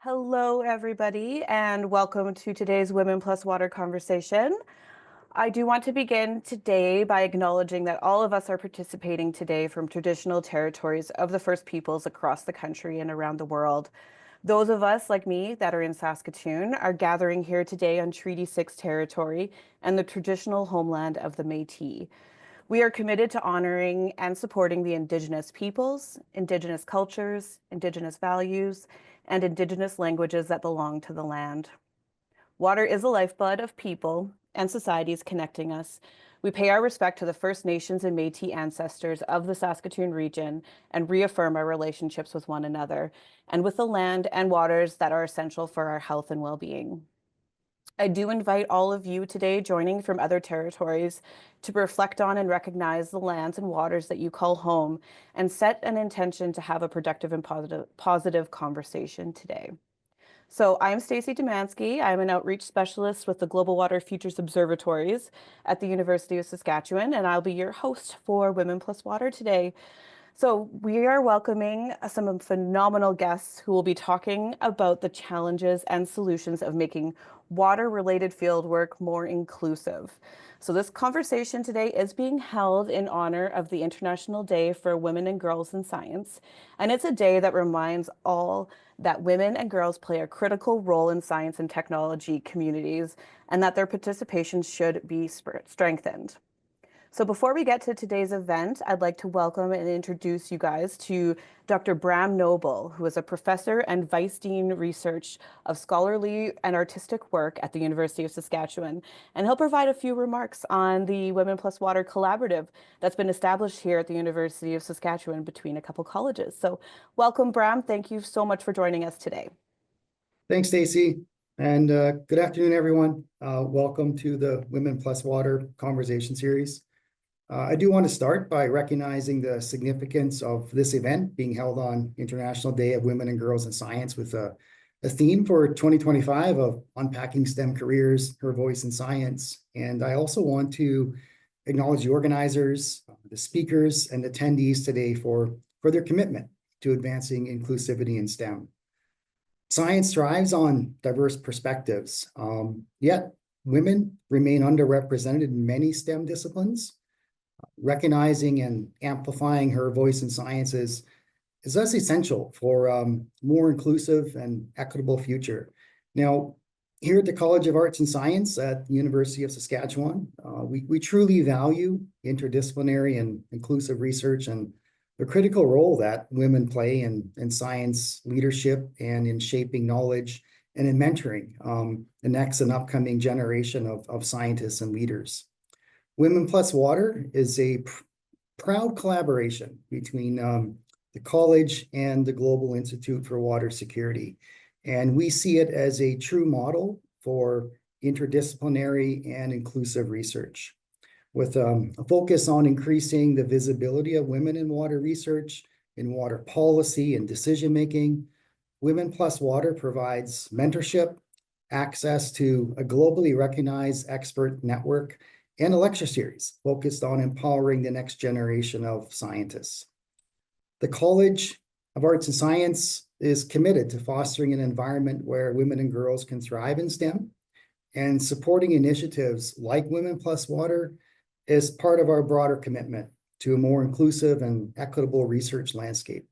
Hello, everybody, and welcome to today's Women Plus Water conversation. I do want to begin today by acknowledging that all of us are participating today from traditional territories of the First Peoples across the country and around the world. Those of us, like me, that are in Saskatoon are gathering here today on Treaty 6 territory and the traditional homeland of the Métis. We are committed to honoring and supporting the Indigenous peoples, Indigenous cultures, Indigenous values, and Indigenous languages that belong to the land. Water is the lifeblood of people and societies connecting us. We pay our respect to the First Nations and Métis ancestors of the Saskatoon region and reaffirm our relationships with one another and with the land and waters that are essential for our health and well-being. I do invite all of you today joining from other territories to reflect on and recognize the lands and waters that you call home and set an intention to have a productive and positive conversation today. So I'm Stacey Domansky. I'm an outreach specialist with the Global Water Futures Observatories at the University of Saskatchewan, and I'll be your host for Women Plus Water today. So we are welcoming some phenomenal guests who will be talking about the challenges and solutions of making water-related fieldwork more inclusive. So this conversation today is being held in honor of the International Day for Women and Girls in Science. And it's a day that reminds all that women and girls play a critical role in science and technology communities and that their participation should be strengthened. So before we get to today's event, I'd like to welcome and introduce you guys to Dr. Bram Noble, who is a professor and vice dean research of scholarly and artistic work at the University of Saskatchewan. And he'll provide a few remarks on the Women Plus Water collaborative that's been established here at the University of Saskatchewan between a couple colleges. So welcome, Bram. Thank you so much for joining us today. Thanks, Stacey, and good afternoon, everyone. Welcome to the Women Plus Water conversation series. I do want to start by recognizing the significance of this event being held on International Day of Women and Girls in Science with a theme for 2025 of unpacking STEM careers, her voice in science. And I also want to acknowledge the organizers, the speakers, and attendees today for their commitment to advancing inclusivity in STEM. Science thrives on diverse perspectives, yet women remain underrepresented in many STEM disciplines. Recognizing and amplifying her voice in science is thus essential for more inclusive and equitable future. Now, here at the College of Arts and Science at the University of Saskatchewan, we truly value interdisciplinary and inclusive research and the critical role that women play in science leadership and in shaping knowledge and in mentoring the next and upcoming generation of scientists and leaders. Women Plus Water is a proud collaboration between the college and the Global Institute for Water Security. And we see it as a true model for interdisciplinary and inclusive research. With a focus on increasing the visibility of women in water research, in water policy and decision-making, Women Plus Water provides mentorship, access to a globally recognized expert network, and a lecture series focused on empowering the next generation of scientists. The College of Arts and Science is committed to fostering an environment where women and girls can thrive in STEM, and supporting initiatives like Women Plus Water is part of our broader commitment to a more inclusive and equitable research landscape.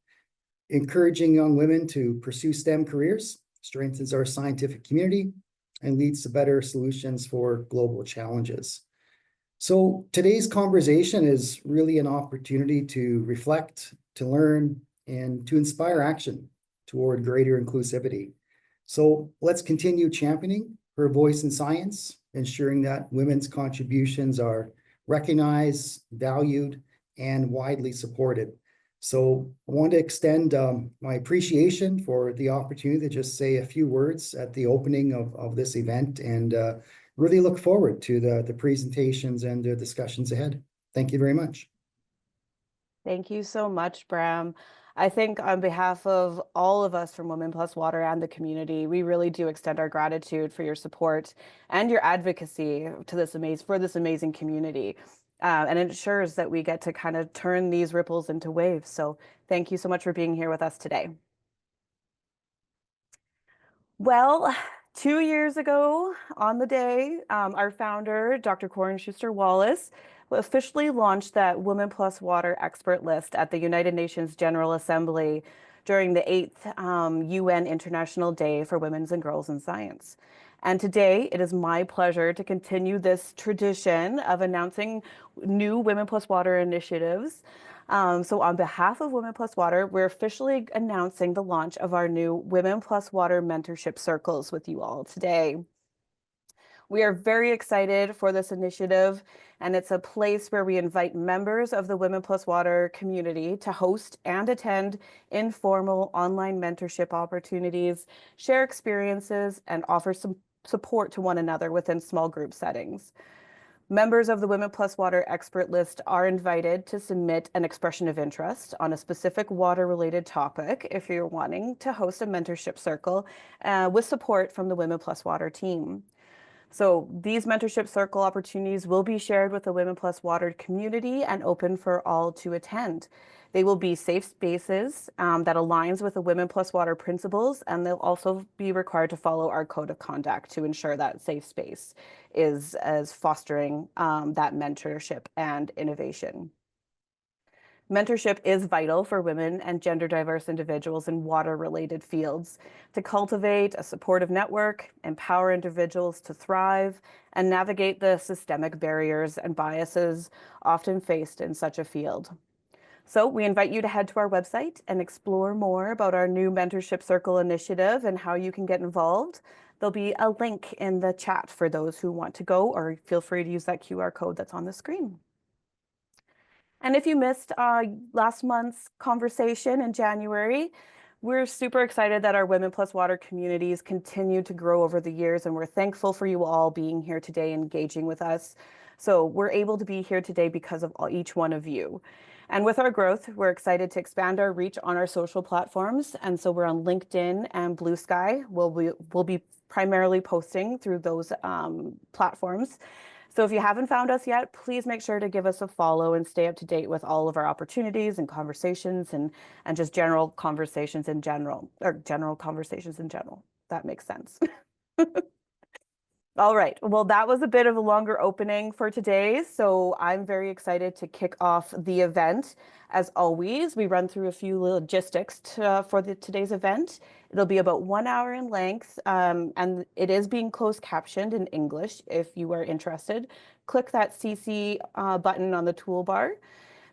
Encouraging young women to pursue STEM careers strengthens our scientific community and leads to better solutions for global challenges. So today's conversation is really an opportunity to reflect, to learn, and to inspire action toward greater inclusivity. So let's continue championing her voice in science, ensuring that women's contributions are recognized, valued, and widely supported. So I want to extend my appreciation for the opportunity to just say a few words at the opening of this event, and really look forward to the presentations and the discussions ahead. Thank you very much. Thank you so much, Bram. I think on behalf of all of us from Women Plus Water and the community, we really do extend our gratitude for your support and your advocacy to this amazing community. And it ensures that we get to kind of turn these ripples into waves. So thank you so much for being here with us today. Well, 2 years ago on the day, our founder, Dr. Corin Schuster Wallace, officially launched that Women Plus Water expert list at the United Nations General Assembly during the 8th UN International Day for Women's and Girls in Science. And today, it is my pleasure to continue this tradition of announcing new Women Plus Water initiatives. So on behalf of Women Plus Water, we're officially announcing the launch of our new Women Plus Water mentorship circles with you all today. We are very excited for this initiative, and it's a place where we invite members of the Women Plus Water community to host and attend informal online mentorship opportunities, share experiences, and offer some support to one another within small group settings. Members of the Women Plus Water expert list are invited to submit an expression of interest on a specific water-related topic if you're wanting to host a mentorship circle with support from the Women Plus Water team. So these mentorship circle opportunities will be shared with the Women Plus Water community and open for all to attend. They will be safe spaces that aligns with the Women Plus Water principles, and they'll also be required to follow our code of conduct to ensure that safe space is as fostering that mentorship and innovation. Mentorship is vital for women and gender diverse individuals in water-related fields to cultivate a supportive network, empower individuals to thrive, and navigate the systemic barriers and biases often faced in such a field. So we invite you to head to our website and explore more about our new Mentorship Circle initiative and how you can get involved. There'll be a link in the chat for those who want to go, or feel free to use that QR code that's on the screen. And if you missed last month's conversation in January, we're super excited that our Women Plus Water communities continue to grow over the years, and we're thankful for you all being here today, engaging with us. So we're able to be here today because of each one of you. And with our growth, we're excited to expand our reach on our social platforms. And so we're on LinkedIn and Blue Sky. We'll be primarily posting through those platforms. So if you haven't found us yet, please make sure to give us a follow and stay up to date with all of our opportunities and conversations and just general conversations in general, or general conversations in general. That makes sense. All right. Well, that was a bit of a longer opening for today, so I'm very excited to kick off the event. As always, we run through a few logistics for today's event. It'll be about 1 hour in length, and it is being closed captioned in English if you are interested. Click that CC button on the toolbar.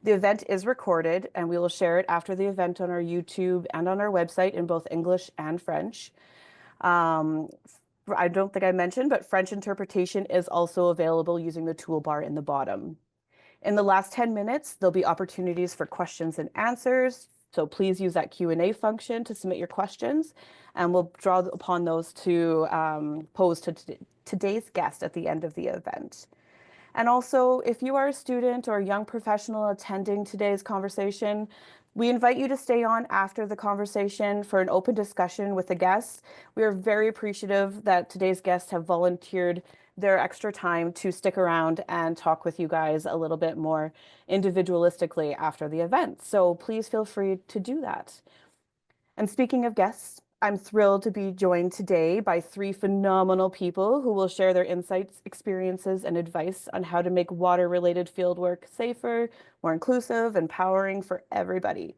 The event is recorded, and we will share it after the event on our YouTube and on our website in both English and French. I don't think I mentioned, but French interpretation is also available using the toolbar in the bottom. In the last 10 minutes, there'll be opportunities for questions and answers. So please use that Q&A function to submit your questions, and we'll draw upon those to pose to today's guest at the end of the event. And also, if you are a student or a young professional attending today's conversation, we invite you to stay on after the conversation for an open discussion with the guests. We are very appreciative that today's guests have volunteered their extra time to stick around and talk with you guys a little bit more individualistically after the event. So please feel free to do that. And speaking of guests, I'm thrilled to be joined today by three phenomenal people who will share their insights, experiences, and advice on how to make water-related fieldwork safer, more inclusive, and empowering for everybody.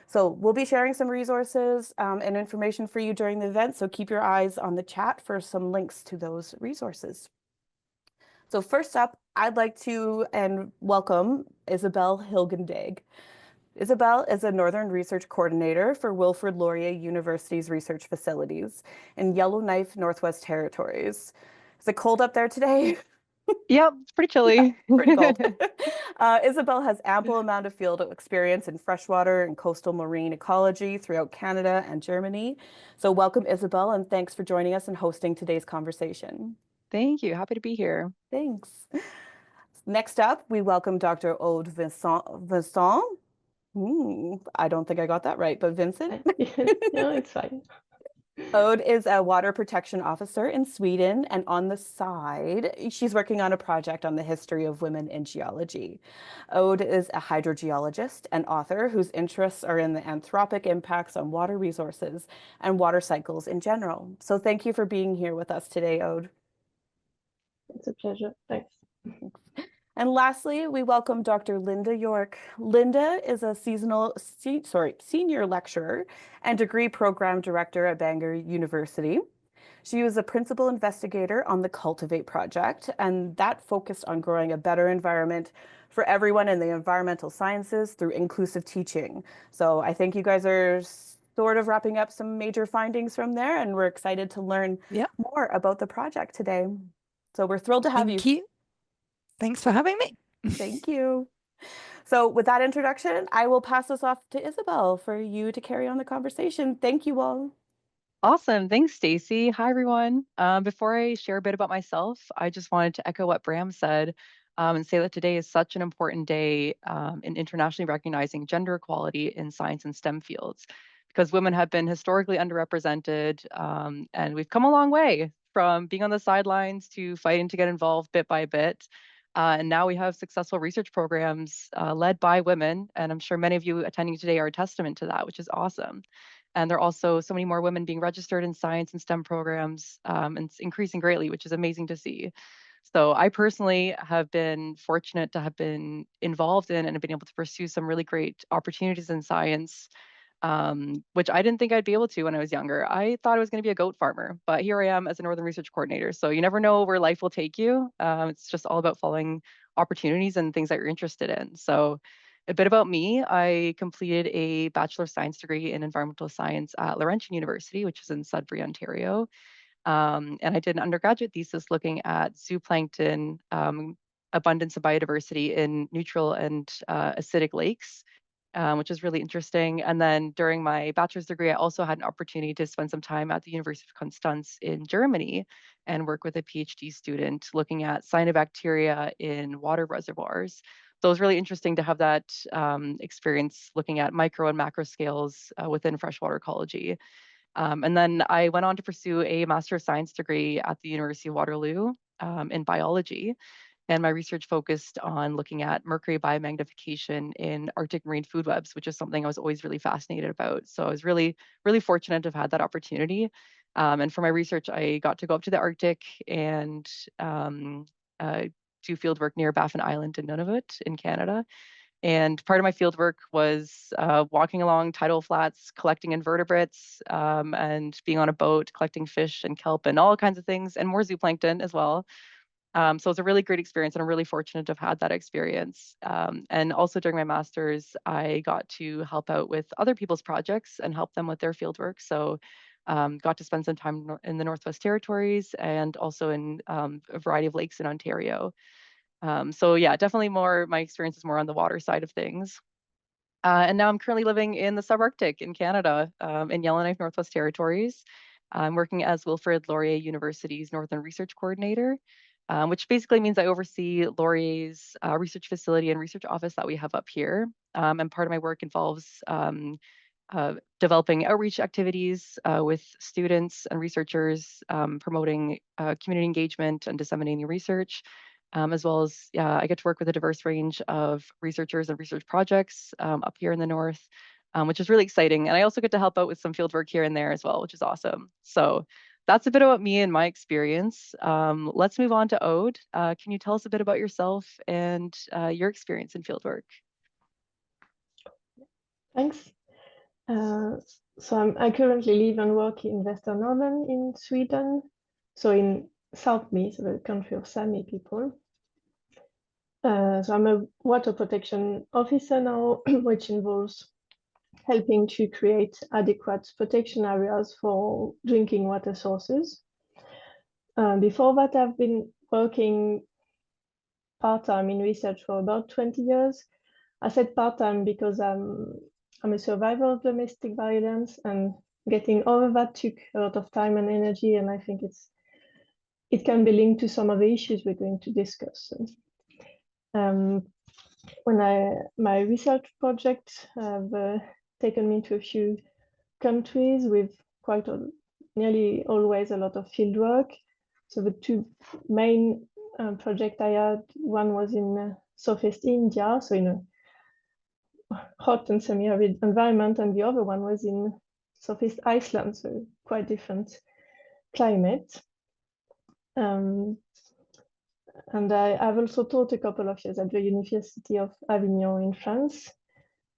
So we'll be sharing some resources and information for you during the event, so keep your eyes on the chat for some links to those resources. So first up, I'd like to welcome Isabel Hilgendag. Isabel is a Northern Research Coordinator for Wilfrid Laurier University's research facilities in Yellowknife, Northwest Territories. Is it cold up there today? Yep, it's pretty chilly. Pretty cold. Isabel has ample amount of field experience in freshwater and coastal marine ecology throughout Canada and Germany. So welcome, Isabel, and thanks for joining us and hosting today's conversation. Thank you. Happy to be here. Thanks. Next up, we welcome Dr. Aude Vincent. I don't think I got that right, but Vincent? No, it's fine. Ode is a water protection officer in Sweden, and on the side, she's working on a project on the history of women in geology. Ode is a hydrogeologist and author whose interests are in the anthropic impacts on water resources and water cycles in general. So thank you for being here with us today, Ode. It's a pleasure. Thanks. And lastly, we welcome Dr. Linda York. Linda is a senior lecturer and degree program director at Bangor University. She was a principal investigator on the Cultivate project, and that focused on growing a better environment for everyone in the environmental sciences through inclusive teaching. So I think you guys are sort of wrapping up some major findings from there, and we're excited to learn more about the project today. So we're thrilled to have you. Thank you. Thanks for having me. Thank you. So with that introduction, I will pass this off to Isabel for you to carry on the conversation. Thank you all. Awesome. Thanks, Stacy. Hi, everyone. Before I share a bit about myself, I just wanted to echo what Bram said and say that today is such an important day in internationally recognizing gender equality in science and STEM fields, because women have been historically underrepresented, and we've come a long way from being on the sidelines to fighting to get involved bit by bit. And now we have successful research programs led by women, and I'm sure many of you attending today are a testament to that, which is awesome. And there are also so many more women being registered in science and STEM programs, and it's increasing greatly, which is amazing to see. So I personally have been fortunate to have been involved in and have been able to pursue some really great opportunities in science, which I didn't think I'd be able to when I was younger. I thought I was going to be a goat farmer, but here I am as a Northern Research Coordinator. So you never know where life will take you. It's just all about following opportunities and things that you're interested in. So a bit about me, I completed a Bachelor of Science degree in Environmental Science at Laurentian University, which is in Sudbury, Ontario. And I did an undergraduate thesis looking at zooplankton, abundance of biodiversity in neutral and acidic lakes, which is really interesting. And then during my bachelor's degree, I also had an opportunity to spend some time at the University of Konstanz in Germany and work with a PhD student looking at cyanobacteria in water reservoirs. So it was really interesting to have that experience looking at micro and macro scales within freshwater ecology. And then I went on to pursue a Master of Science degree at the University of Waterloo in biology. And my research focused on looking at mercury biomagnification in Arctic marine food webs, which is something I was always really fascinated about. So I was really, really fortunate to have had that opportunity. And for my research, I got to go up to the Arctic and do field work near Baffin Island in Nunavut in Canada. And part of my field work was walking along tidal flats, collecting invertebrates, and being on a boat, collecting fish and kelp and all kinds of things, and more zooplankton as well. So it's a really great experience, and I'm really fortunate to have had that experience. And also during my master's, I got to help out with other people's projects and help them with their fieldwork. So got to spend some time in the Northwest Territories and also in a variety of lakes in Ontario. So yeah, definitely my experience is more on the water side of things. And now I'm currently living in the subarctic in Canada, in Yellowknife, Northwest Territories. I'm working as Wilfrid Laurier University's Northern Research Coordinator, which basically means I oversee Laurier's research facility and research office that we have up here. And part of my work involves developing outreach activities with students and researchers, promoting community engagement and disseminating research, as well as I get to work with a diverse range of researchers and research projects up here in the north, which is really exciting. And I also get to help out with some field work here and there as well, which is awesome. So that's a bit about me and my experience. Let's move on to Ode. Can you tell us a bit about yourself and your experience in fieldwork? Thanks. So I currently live and work in Västernorrland in Sweden, so in Sápmi, so the country of Sami people. So I'm a water protection officer now, which involves helping to create adequate protection areas for drinking water sources. Before that, I've been working part-time in research for about 20 years. I said part-time because I'm a survivor of domestic violence, and getting over that took a lot of time and energy, and I think it can be linked to some of the issues we're going to discuss. My research projects have taken me to a few countries with quite a nearly always a lot of field work. So the two main projects I had, one was in Southeast India, so in a hot and semi-arid environment, and the other one was in Southeast Iceland, so quite different climate. And I've also taught a couple of years at the University of Avignon in France.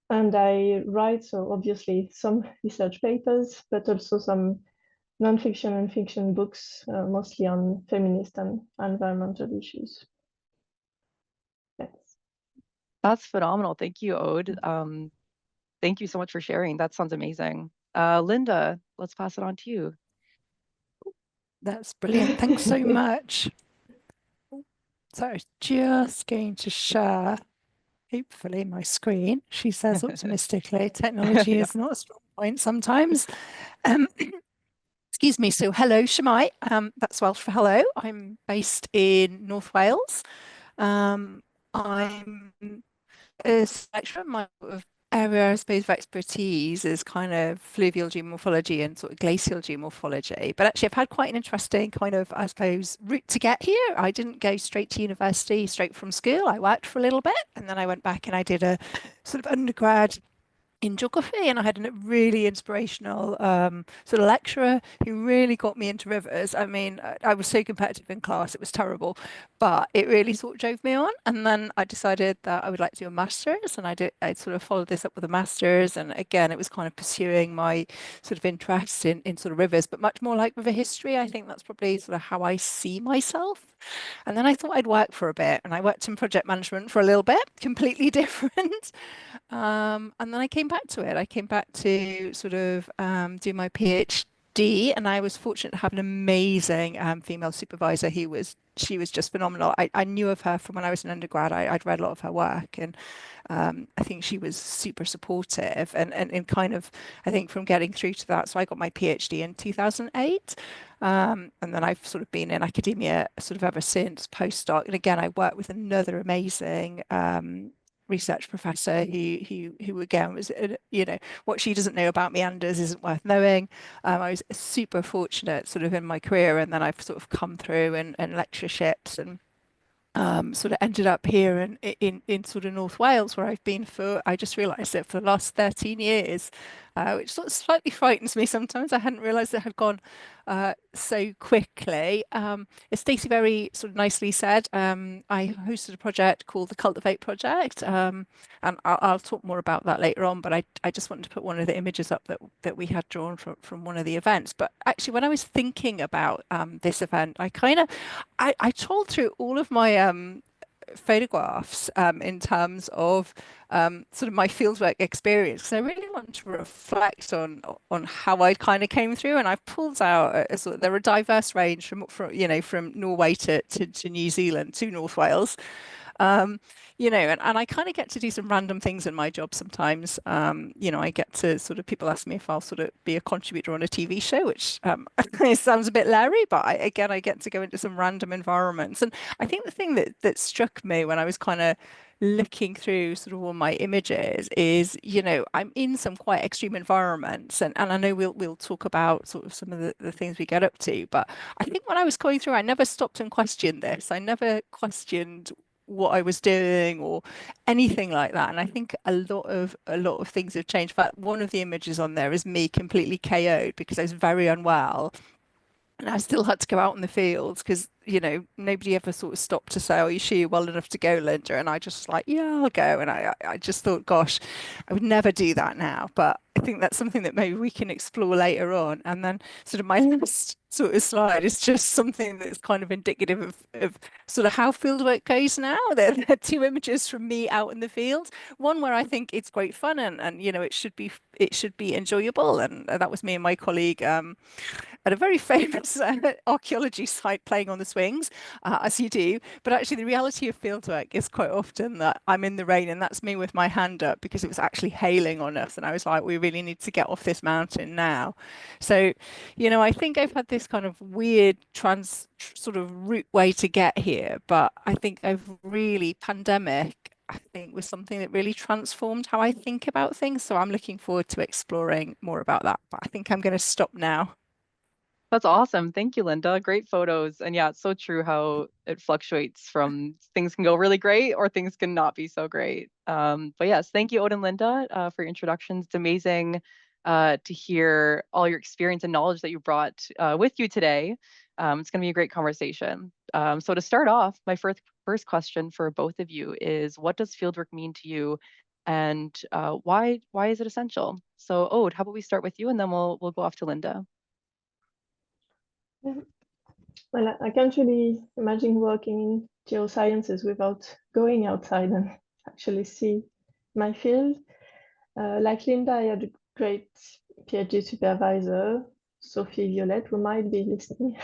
And I write, so obviously some research papers, but also some nonfiction and fiction books, mostly on feminist and environmental issues. Thanks. That's phenomenal. Thank you, Aude. Thank you so much for sharing. That sounds amazing. Linda, let's pass it on to you. That's brilliant. Thanks so much. So I was just going to share, hopefully, my screen. She says optimistically, technology Yeah. is not a strong point sometimes. Excuse me. So hello, Shemai. That's Welsh for hello. I'm based in North Wales. I'm a lecturer. My sort of area, I suppose, of expertise is kind of fluvial geomorphology and sort of glacial geomorphology. But actually, I've had quite an interesting kind of, I suppose, route to get here. I didn't go straight to university, straight from school. I worked for a little bit, and then I went back and I did a sort of undergrad in geography, and I had a really inspirational sort of lecturer who really got me into rivers. I mean, I was so competitive in class, it was terrible, but it really sort of drove me on. And then I decided that I would like to do a master's, and I sort of followed this up with a master's. And again, it was kind of pursuing my sort of interest in sort of rivers, but much more like river history. I think that's probably sort of how I see myself. And then I thought I'd work for a bit, and I worked in project management for a little bit, completely different. And then I came back to it. I came back to sort of do my PhD, and I was fortunate to have an amazing female supervisor she was just phenomenal. I knew of her from when I was an undergrad. I'd read a lot of her work, and I think she was super supportive and kind of, I think from getting through to that. So I got my PhD in 2008. And then I've sort of been in academia sort of ever since, postdoc. And again, I worked with another amazing research professor who again was, what she doesn't know about meanders isn't worth knowing. I was super fortunate sort of in my career, and then I've sort of come through and lectureships and sort of ended up here in sort of North Wales, where I've been for, I just realised it, for the last 13 years, which sort of slightly frightens me sometimes. I hadn't realised it had gone so quickly. As Stacey very sort of nicely said, I hosted a project called the Cultivate Project, and I'll talk more about that later on, but I just wanted to put one of the images up that we had drawn from one of the events. But actually, when I was thinking about this event, I told through all of my photographs in terms of sort of my fieldwork experience, because I really want to reflect on how I kind of came through, and I've pulled out there are a diverse range from Norway to New Zealand to North Wales. And I kind of get to do some random things in my job sometimes. I get to sort of, people ask me if I'll sort of be a contributor on a TV show, which it sounds a bit leery, but I get to go into some random environments. And I think the thing that struck me when I was kind of looking through sort of all my images is, I'm in some quite extreme environments, and I know we'll talk about sort of some of the things we get up to, but I think when I was going through, I never stopped and questioned this. I never questioned what I was doing or anything like that. And I think a lot of things have changed. In fact, one of the images on there is me completely KO'd because I was very unwell. And I still had to go out in the fields because, nobody ever sort of stopped to say, "Oh, you sure you're well enough to go, Linda?" And I just like, "Yeah, I'll go." And I just thought, gosh, I would never do that now. But I think that's something that maybe we can explore later on. And then sort of my last sort of slide is just something that's kind of indicative of sort of how fieldwork goes now. There are two images from me out in the field. One where I think it's great fun and it should be enjoyable. And that was me and my colleague at a very famous archaeology site playing on the swings, as you do. But actually, the reality of fieldwork is quite often that I'm in the rain, and that's me with my hand up because it was actually hailing on us. And I was like, we really need to get off this mountain now. So, I think I've had this kind of weird sort of route way to get here. But I think pandemic, I think, was something that really transformed how I think about things. So I'm looking forward to exploring more about that. But I think I'm going to stop now. That's awesome. Thank you, Linda. Great photos. And yeah, it's so true how it fluctuates from things can go really great or things can not be so great. But yes, thank you, Odin and Linda, for your introductions. It's amazing to hear all your experience and knowledge that you brought with you today. It's going to be a great conversation. So to start off, my first question for both of you is, what does fieldwork mean to you, and why is it essential? So, Ode, how about we start with you, and then we'll go off to Linda. Yeah. Well, I can't really imagine working in geosciences without going outside and actually see my field. Like Linda, I had a great PhD supervisor, Sophie Violette, who might be listening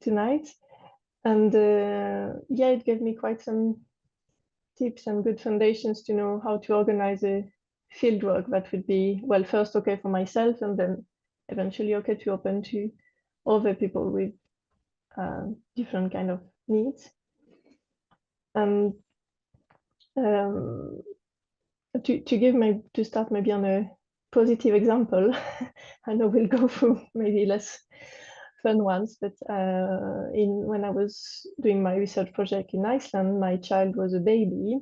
tonight. And yeah, it gave me quite some tips and good foundations to know how to organize a field work that would be, well, first okay for myself and then eventually okay to open to other people with different kind of needs. And um, to start maybe on a positive example, I know we'll go through maybe less fun ones, but when I was doing my research project in Iceland, my child was a baby,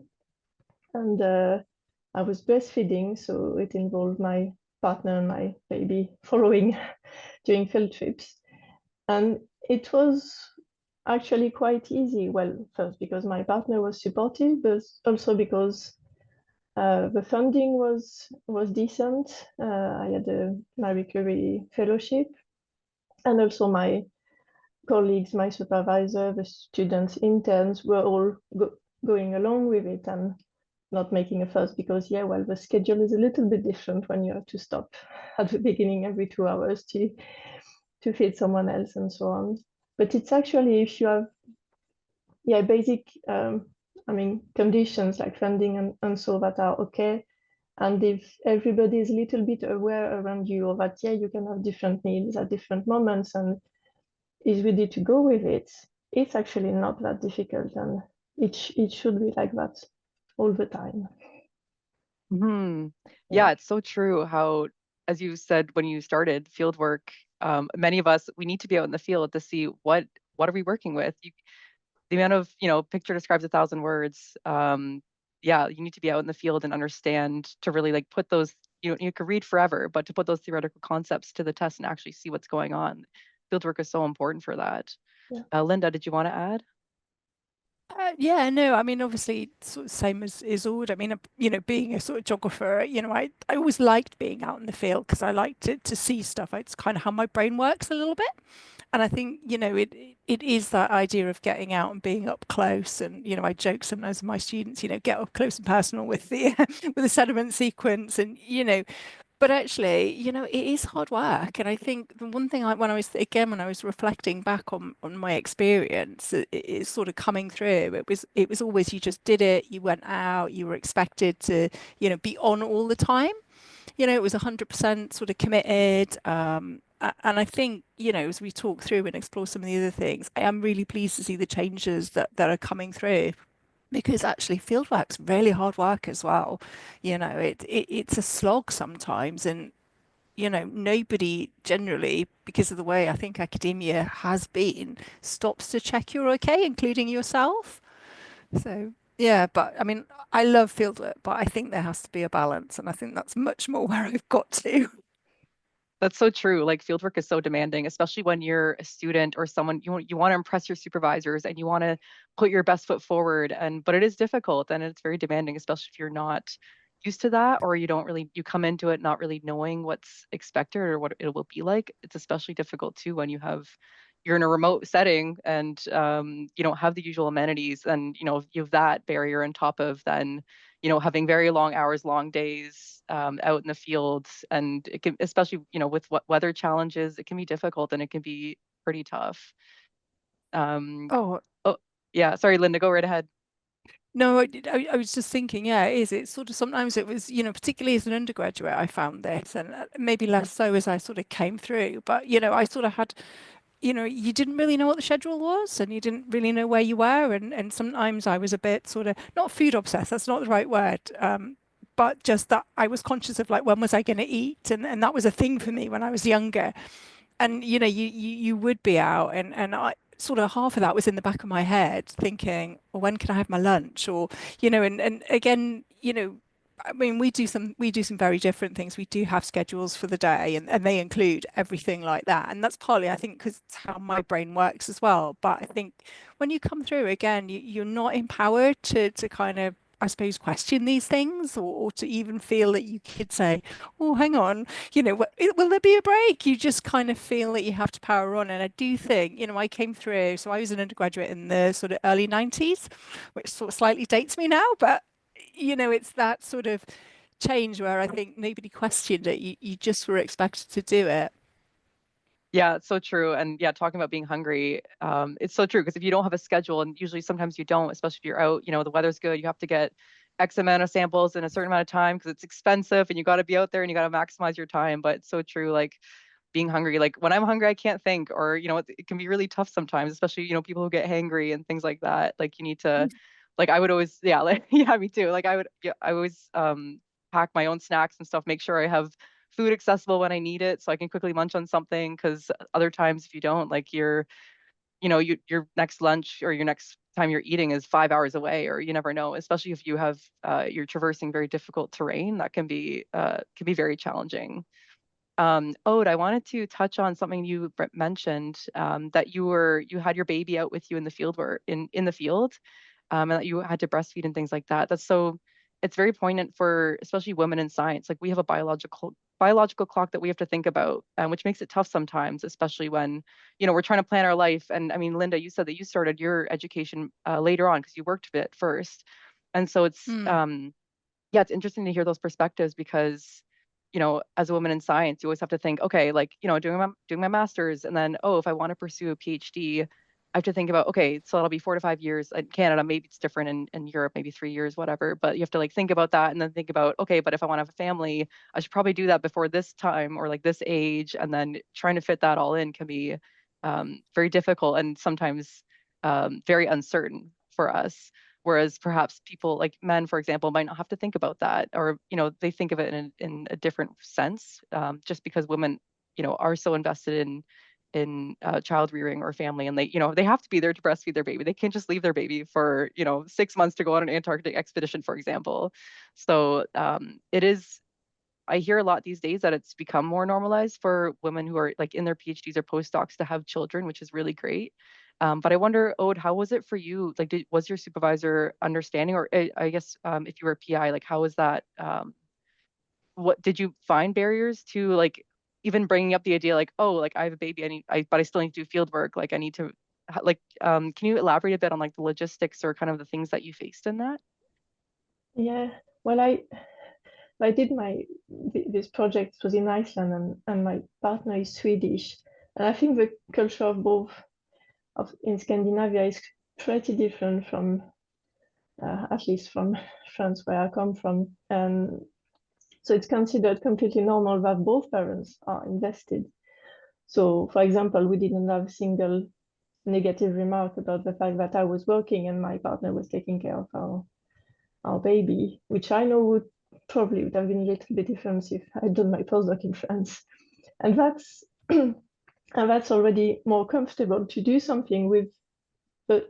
and I was breastfeeding, so it involved my partner and my baby following during field trips. And it was actually quite easy. Well, first because my partner was supportive, but also because the funding was decent. I had a Marie Curie fellowship, and also my colleagues, my supervisor, the students, interns were all going along with it and not making a fuss because, yeah, well, the schedule is a little bit different when you have to stop at the beginning every 2 hours to feed someone else and so on. But it's actually, if you have, yeah, basic, I mean, conditions like funding and so that are okay, and if everybody is a little bit aware around you of that, yeah, you can have different needs at different moments and is ready to go with it, it's actually not that difficult, and it should be like that all the time. Hmm. Yeah. Yeah, it's so true how, as you said when you started field work, many of us, we need to be out in the field to see what are we working with. The amount of, picture describes 1,000 words. Yeah, you need to be out in the field and understand to really like put those, you could read forever, but to put those theoretical concepts to the test and actually see what's going on. Field work is so important for that. Yeah. Linda, did you want to add? Yeah, no, I mean, obviously, sort of same as Ord. I mean, being a sort of geographer, I always liked being out in the field because I liked to see stuff. It's kind of how my brain works a little bit. And I think, it is that idea of getting out and being up close. And, I joke sometimes with my students, get up close and personal with the with the sediment sequence. And, but actually, it is hard work. And I think the one thing when I was reflecting back on my experience, it is sort of coming through. It was always you just did it, you went out, you were expected to, be on all the time. It was 100% sort of committed. And I think, as we talk through and explore some of the other things, I am really pleased to see the changes that are coming through because actually fieldwork's really hard work as well. It's a slog sometimes, and nobody generally, because of the way I think academia has been, stops to check you're okay, including yourself. So yeah, but I mean, I love fieldwork, but I think there has to be a balance, and I think that's much more where I've got to. That's so true. Like fieldwork is so demanding, especially when you're a student or someone you want to impress your supervisors and you want to put your best foot forward. But it is difficult and it's very demanding, especially if you're not used to that or you come into it not really knowing what's expected or what it will be like. It's especially difficult too when you're in a remote setting and you don't have the usual amenities and you have that barrier on top of then having very long hours, long days out in the fields. And it can, especially, with what weather challenges, it can be difficult and it can be pretty tough. Um, Oh, oh, yeah, sorry, Linda, go right ahead. no, I was just thinking, yeah, it is. It's sort of sometimes it was, particularly as an undergraduate, I found this, and maybe less so as I sort of came through. But, I sort of had, you didn't really know what the schedule was and you didn't really know where you were. And sometimes I was a bit sort of, not food obsessed, that's not the right word. But just that I was conscious of like, when was I going to eat? And that was a thing for me when I was younger. and you would be out, and I sort of half of that was in the back of my head thinking, well, when can I have my lunch? Or and again, I mean, we do some very different things. We do have schedules for the day, and they include everything like that. And that's partly, I think, because it's how my brain works as well. But I think when you come through again, you're not empowered to kind of, I suppose, question these things, or to even feel that you could say, oh, hang on, will there be a break? You just kind of feel that you have to power on. And I do think, I came through, so I was an undergraduate in the sort of early 90s, which sort of slightly dates me now, but it's that sort of change where I think nobody questioned it. You just were expected to do it. Yeah, it's so true. And yeah, talking about being hungry, it's so true because if you don't have a schedule, and usually sometimes you don't, especially if you're out, the weather's good, you have to get X amount of samples in a certain amount of time because it's expensive and you got to be out there and you got to maximize your time. But it's so true, like being hungry, like when I'm hungry, I can't think, or, it can be really tough sometimes, especially, people who get hangry and things like that. Like you need to, like I would always, yeah, like, yeah, me too. Like I always pack my own snacks and stuff, make sure I have food accessible when I need it so I can quickly munch on something because other times if you don't, like your next lunch or your next time you're eating is 5 hours away, or you never know, especially if you're traversing very difficult terrain that can be very challenging. Ode, I wanted to touch on something you mentioned, that you had your baby out with you in the field work in the field, and that you had to breastfeed and things like that. It's very poignant for especially women in science. Like we have a biological clock that we have to think about, which makes it tough sometimes, especially when we're trying to plan our life. And I mean, Linda, you said that you started your education later on because you worked a bit first, and so Mm. yeah, it's interesting to hear those perspectives because, as a woman in science, you always have to think, okay, like, doing my master's, and then, oh, if I want to pursue a PhD, I have to think about, okay, so that'll be 4 to 5 years in Canada. Maybe it's different in Europe, maybe 3 years, whatever. But you have to like think about that and then think about, okay, but if I want to have a family, I should probably do that before this time or like this age. And then trying to fit that all in can be very difficult and sometimes very uncertain for us. Whereas perhaps people like men, for example, might not have to think about that, or they think of it in a different sense, just because women, are so invested in child rearing or family, and they have to be there to breastfeed their baby. They can't just leave their baby for 6 months to go on an Antarctic expedition, for example. So it is. I hear a lot these days that it's become more normalized for women who are like in their PhDs or postdocs to have children, which is really great. But I wonder, Ode, how was it for you? Like, was your supervisor understanding, or I guess if you were a PI, like, how was that? What did you find barriers to like even bringing up the idea, like, oh, like I have a baby, but I still need to do field work. Like, I need to, like, can you elaborate a bit on like the logistics or kind of the things that you faced in that? Yeah, well, I did this project. It was in Iceland, and my partner is Swedish, and I think the culture of both in Scandinavia is pretty different from at least from France, where I come from. So it's considered completely normal that both parents are invested. So, for example, we didn't have a single negative remark about the fact that I was working and my partner was taking care of our baby, which I know would have been a little bit different if I'd done my postdoc in France. And that's and that's already more comfortable to do something with the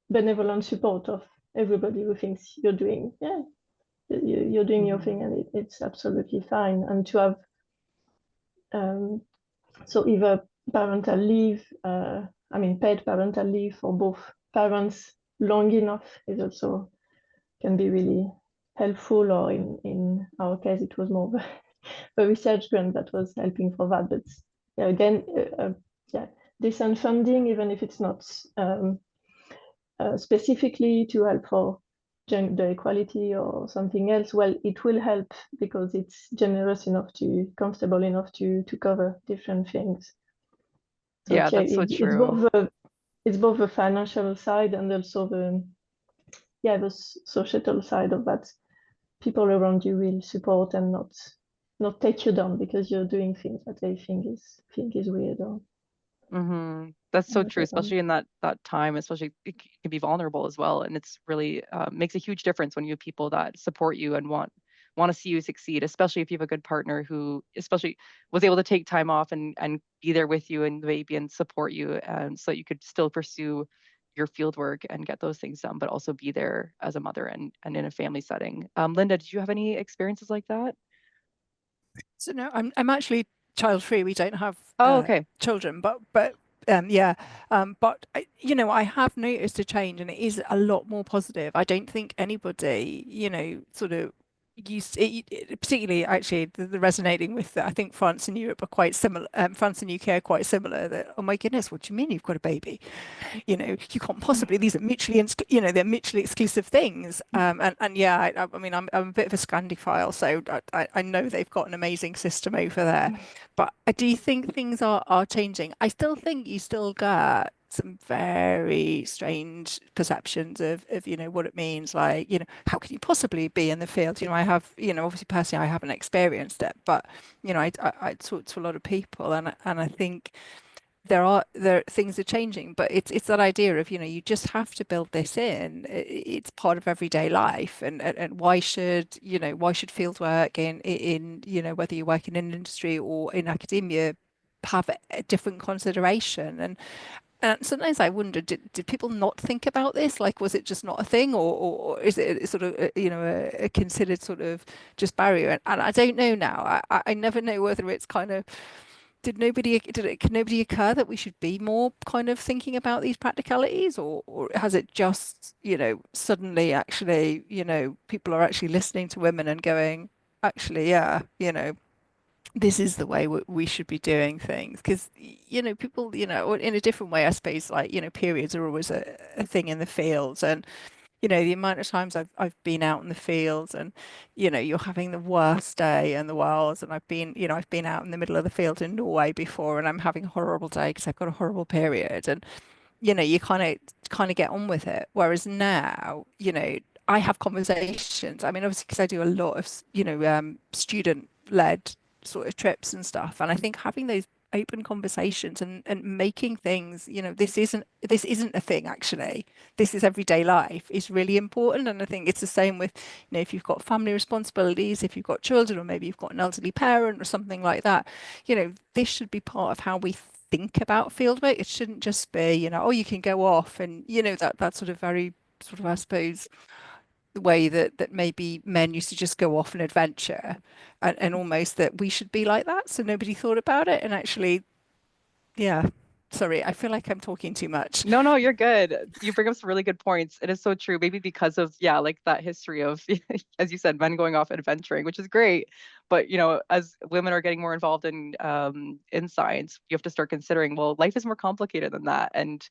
benevolent support of everybody who thinks you're doing, you're doing your thing, and it's absolutely fine. And to have so either parental leave, paid parental leave for both parents long enough is also can be really helpful, or in our case, it was more the research grant that was helping for that. But again, decent funding, even if it's not specifically to help for gender equality or something else, well, it will help because it's generous enough comfortable enough to cover different things. So Yeah, that's so true. it's both the financial side and also the societal side of that. People around you will support and not take you down because you're doing things that they think is weird or That's so true, whatever. especially in that time, especially it can be vulnerable as well. And it's really makes a huge difference when you have people that support you and want want to see you succeed, especially if you have a good partner who especially was able to take time off and be there with you and the baby and support you, and so that you could still pursue your field work and get those things done, but also be there as a mother and in a family setting. Linda, did you have any experiences like that? So no, I'm actually child free. We don't have Oh, okay. children, but yeah, but I have noticed a change, and it is a lot more positive. I don't think anybody, sort of used particularly actually the resonating with I think France and Europe are quite similar. France and UK are quite similar. That, oh my goodness, what do you mean you've got a baby? You can't possibly, these are they're mutually exclusive things. And yeah, I mean, I'm a bit of a Scandifile, so I know they've got an amazing system over there, but I do think things are changing. I still think you still get some very strange perceptions of what it means, like, how can you possibly be in the field? I have, obviously personally I haven't experienced it, but I talk to a lot of people, and I think there things are changing, but it's that idea of you just have to build this in. It's part of everyday life, and why should field work in whether you work in an industry or in academia have a different consideration. And sometimes I wonder, did people not think about this? Like, was it just not a thing, or is it sort of a considered sort of just barrier? And I don't know now. I never know whether it's kind of could nobody occur that we should be more kind of thinking about these practicalities, or has it just, suddenly actually, people are actually listening to women and going, actually, yeah, this is the way we should be doing things. Because, people, in a different way, I suppose, like, periods are always a thing in the fields. And the amount of times I've been out in the fields, and you're having the worst day in the world, and I've been out in the middle of the field in Norway before, and I'm having a horrible day because I've got a horrible period, and you kind of get on with it. Whereas now, I have conversations. I mean, obviously, because I do a lot of student led sort of trips and stuff, and I think having those open conversations and making things, this isn't a thing actually. This is everyday life is really important. And I think it's the same with, if you've got family responsibilities, if you've got children, or maybe you've got an elderly parent or something like that, this should be part of how we think about fieldwork. It shouldn't just be, oh, you can go off and, that sort of very sort of, I suppose, the way that maybe men used to just go off and adventure, and almost that we should be like that. So nobody thought about it. And actually, yeah, sorry, I feel like I'm talking too much. No, you're good. You bring up some really good points. It is so true. Maybe because of, yeah, like that history of, as you said, men going off adventuring, which is great. But, as women are getting more involved in science, you have to start considering, well, life is more complicated than that. And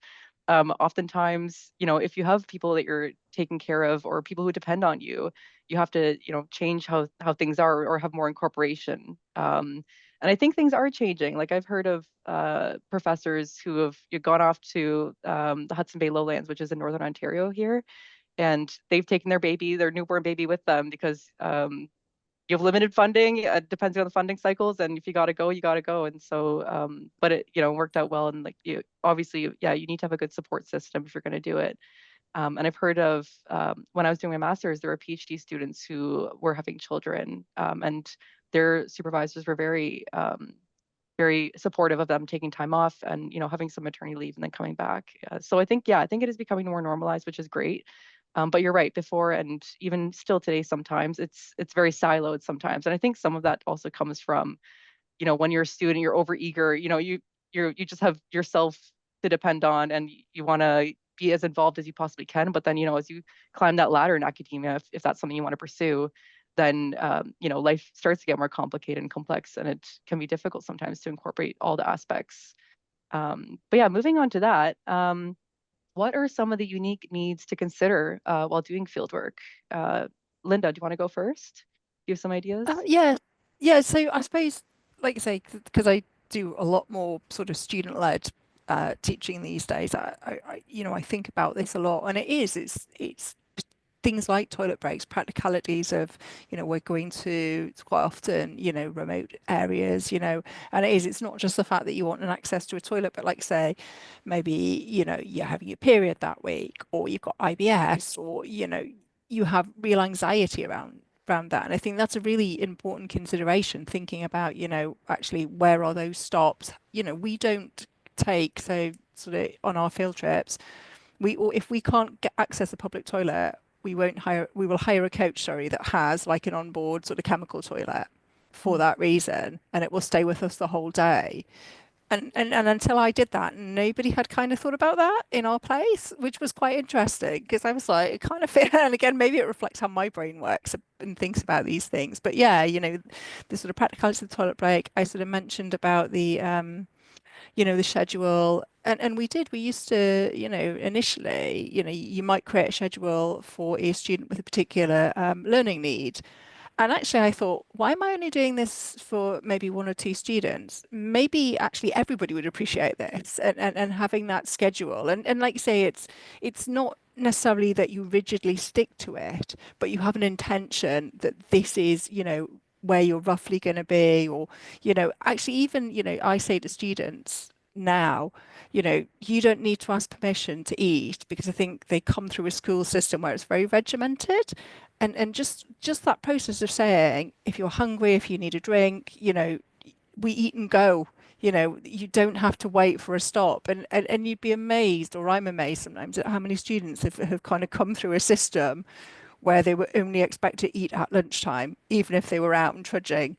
oftentimes, if you have people that you're taking care of or people who depend on you, you have to, change how things are, or have more incorporation. And I think things are changing. Like I've heard of professors who have gone off to the Hudson Bay Lowlands, which is in Northern Ontario here, and they've taken their newborn baby with them because you have limited funding, depending on the funding cycles, and if you got to go, you got to go. And so, but it worked out well, and like obviously, yeah, you need to have a good support system if you're going to do it. And I've heard of when I was doing my master's, there were PhD students who were having children, and their supervisors were very supportive of them taking time off and having some maternity leave and then coming back. So I think it is becoming more normalized, which is great. But you're right, before and even still today, sometimes it's very siloed sometimes, and I think some of that also comes from when you're a student, you're overeager. You just have yourself to depend on, and you want to be as involved as you possibly can. But then as you climb that ladder in academia, if that's something you want to pursue, then life starts to get more complicated and complex, and it can be difficult sometimes to incorporate all the aspects. But yeah, moving on to that, what are some of the unique needs to consider while doing fieldwork? Linda, do you want to go first? Do you have some ideas? Yeah. So I suppose, like I say, because I do a lot more sort of student-led teaching these days, I think about this a lot, and it's things like toilet breaks, practicalities of, we're going to quite often, remote areas, and it's not just the fact that you want an access to a toilet, but like say, maybe, you're having your period that week, or you've got IBS, or, you have real anxiety around around that. And I think that's a really important consideration, thinking about, actually where are those stops? We don't take, so sort of on our field trips, or if we can't access a public toilet, we will hire a coach, sorry, that has like an onboard sort of chemical toilet for that reason, and it will stay with us the whole day. And until I did that, nobody had kind of thought about that in our place, which was quite interesting because I was like, it kind of fit. And again, maybe it reflects how my brain works and thinks about these things. But yeah, the sort of practicality of the toilet break, I sort of mentioned about the schedule. And we used to, initially, you might create a schedule for a student with a particular learning need. And actually, I thought, why am I only doing this for maybe one or two students? Maybe actually everybody would appreciate this and having that schedule. And like you say, it's not necessarily that you rigidly stick to it, but you have an intention that this is, where you're roughly going to be, or, actually even, I say to students now, you don't need to ask permission to eat because I think they come through a school system where it's very regimented. And just that process of saying, if you're hungry, if you need a drink, we eat and go. You don't have to wait for a stop. And you'd be amazed, or I'm amazed sometimes, at how many students have kind of come through a system where they were only expected to eat at lunchtime, even if they were out and trudging.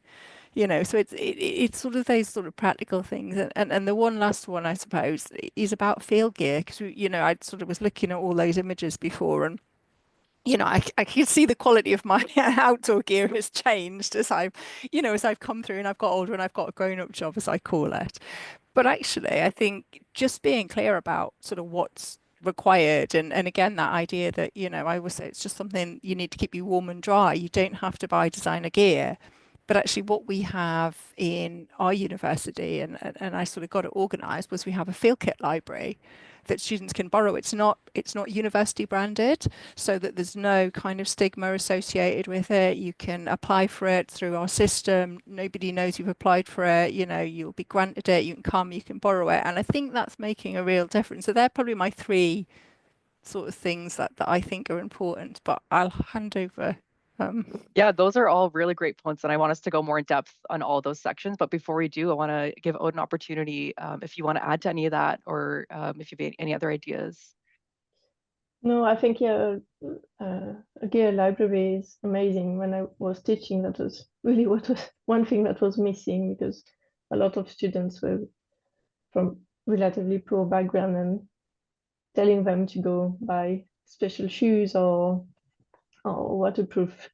So it's sort of those sort of practical things. And the one last one, I suppose, is about field gear, because I sort of was looking at all those images before, and I can see the quality of my outdoor gear has changed as I've come through and I've got older and I've got a grown-up job, as I call it. But actually, I think just being clear about sort of what's required, and again, that idea that, I always say it's just something you need to keep you warm and dry. You don't have to buy designer gear. But actually, what we have in our university, and I sort of got it organized, was we have a field kit library that students can borrow. It's not university branded, so that there's no kind of stigma associated with it. You can apply for it through our system. Nobody knows you've applied for it. You'll be granted it. You can come, you can borrow it. And I think that's making a real difference. So they're probably my three sort of things that I think are important, but I'll hand over. Yeah, those are all really great points, and I want us to go more in depth on all those sections. But before we do, I want to give Ode an opportunity if you want to add to any of that, or if you have any other ideas. No, I think a gear library is amazing. When I was teaching, that was really what was one thing that was missing, because a lot of students were from relatively poor background, and telling them to go buy special shoes or waterproof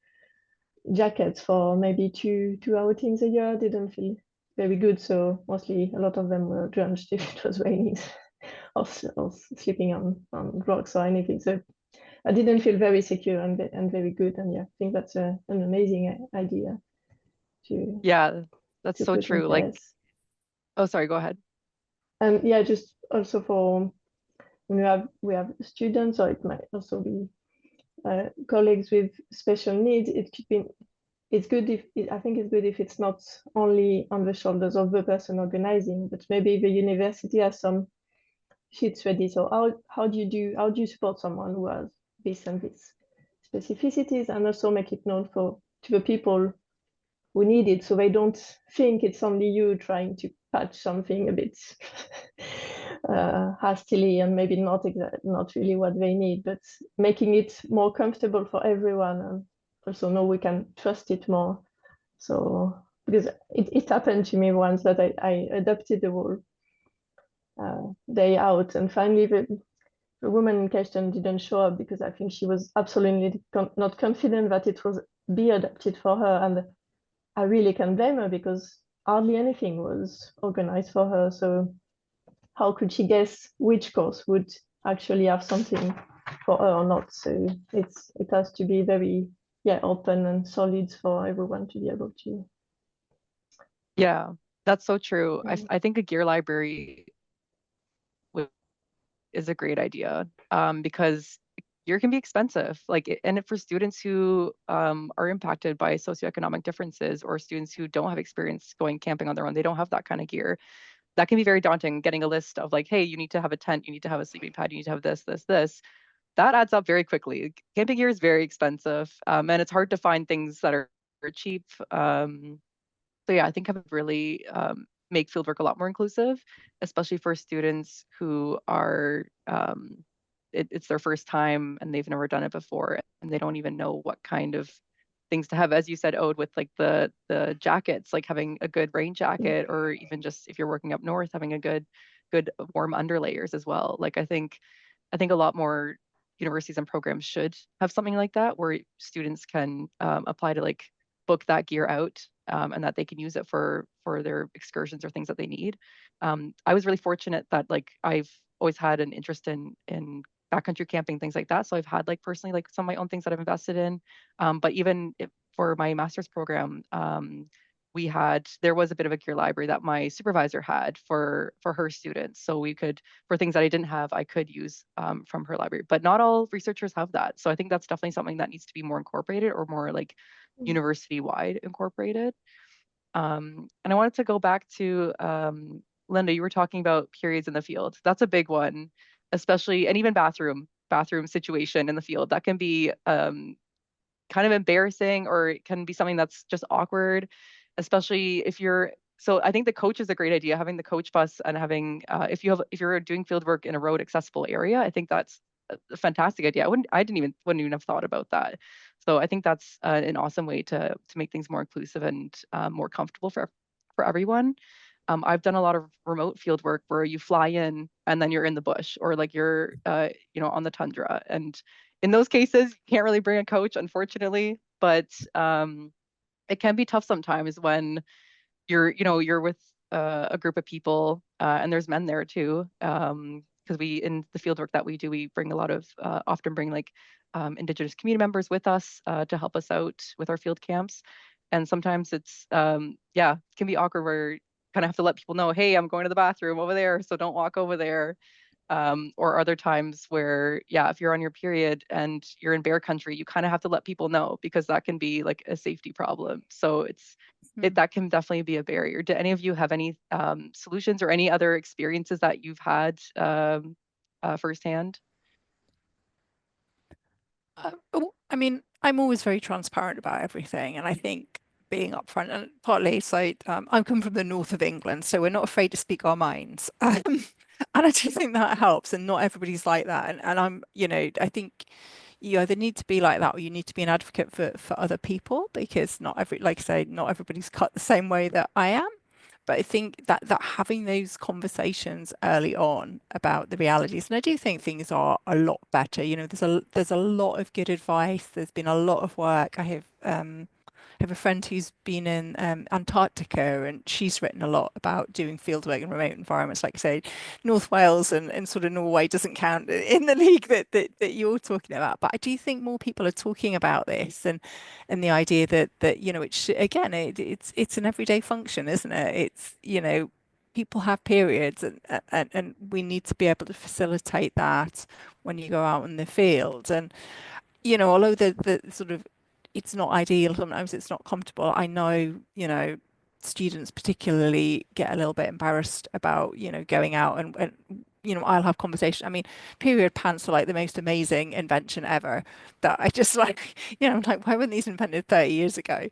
jackets for maybe two outings a year didn't feel very good. So mostly a lot of them were drenched if it was raining or sleeping on rocks or anything. So I didn't feel very secure and very good. And yeah, I think that's an amazing idea to Yeah, that's so put in true. Like, place. oh, sorry, go ahead. And yeah, just also for when we have students, or it might also be colleagues with special needs. It's good I think it's good if it's not only on the shoulders of the person organizing, but maybe the university has some sheets ready. So how do you support someone who has this and this specificities, and also make it known to the people who need it, so they don't think it's only you trying to patch something a bit hastily and maybe not really what they need, but making it more comfortable for everyone, and also know we can trust it more. So because it happened to me once that I adopted the whole day out, and finally the woman in question didn't show up because I think she was absolutely not confident that it was be adapted for her. And I really can blame her, because hardly anything was organized for her. So how could she guess which course would actually have something for her or not? So it has to be very open and solid for everyone to be able to. Yeah, that's so true. I think a gear library is a great idea because gear can be expensive. And for students who are impacted by socioeconomic differences, or students who don't have experience going camping on their own, they don't have that kind of gear. That can be very daunting, getting a list of like, hey, you need to have a tent, you need to have a sleeping pad, you need to have this, this, this. that adds up very quickly. Camping gear is very expensive, and it's hard to find things that are cheap. So yeah, I think I would really make fieldwork a lot more inclusive, especially for students who are it's their first time and they've never done it before and they don't even know what kind of things to have. As you said, Ode, with like the jackets, like having a good rain jacket, or even just if you're working up north, having a good warm underlayers as well. Like I think a lot more universities and programs should have something like that where students can apply to like book that gear out, and that they can use it for their excursions or things that they need. I was really fortunate that like I've always had an interest in backcountry camping, things like that. So I've had like personally like some of my own things that I've invested in. But even if, for my master's program, there was a bit of a gear library that my supervisor had for her students. So we could, for things that I didn't have, I could use from her library. But not all researchers have that. So I think that's definitely something that needs to be more incorporated, or more like university wide incorporated. And I wanted to go back to Linda, you were talking about periods in the field. That's a big one, especially, and even bathroom situation in the field. That can be kind of embarrassing, or it can be something that's just awkward, especially if you're. So I think the coach is a great idea, having the coach bus, and having if you're doing field work in a road accessible area. I think that's a fantastic idea. Wouldn't even have thought about that. So I think that's an awesome way to make things more inclusive and more comfortable for everyone. I've done a lot of remote field work where you fly in and then you're in the bush, or like you're on the tundra, and in those cases you can't really bring a coach, unfortunately. But it can be tough sometimes when you're with a group of people, and there's men there too, because we, in the field work that we do, we bring a lot of often bring like indigenous community members with us to help us out with our field camps. And sometimes it's yeah, it can be awkward where you kind of have to let people know, hey, I'm going to the bathroom over there, so don't walk over there. Or other times where, yeah, if you're on your period and you're in bear country, you kind of have to let people know, because that can be like a safety problem. So that can definitely be a barrier. Do any of you have any solutions or any other experiences that you've had firsthand? I mean, I'm always very transparent about everything, and I think being upfront, and partly so I'm come from the north of England, so we're not afraid to speak our minds. And I do think that helps, and not everybody's like that. And I think you either need to be like that, or you need to be an advocate for other people, because like I say, not everybody's cut the same way that I am. But I think that having those conversations early on about the realities, and I do think things are a lot better. There's a lot of good advice. There's been a lot of work. I have a friend who's been in Antarctica, and she's written a lot about doing fieldwork in remote environments. Like I say, North Wales and sort of Norway doesn't count in the league that you're talking about. But I do think more people are talking about this, and the idea that again, it's an everyday function, isn't it? It's people have periods, and we need to be able to facilitate that when you go out in the field. And although the sort of it's not ideal, sometimes it's not comfortable. I know, students particularly get a little bit embarrassed about, going out, and I'll have conversation. I mean, period pants are like the most amazing invention ever, that I just like, I'm like, why weren't these invented 30 years ago?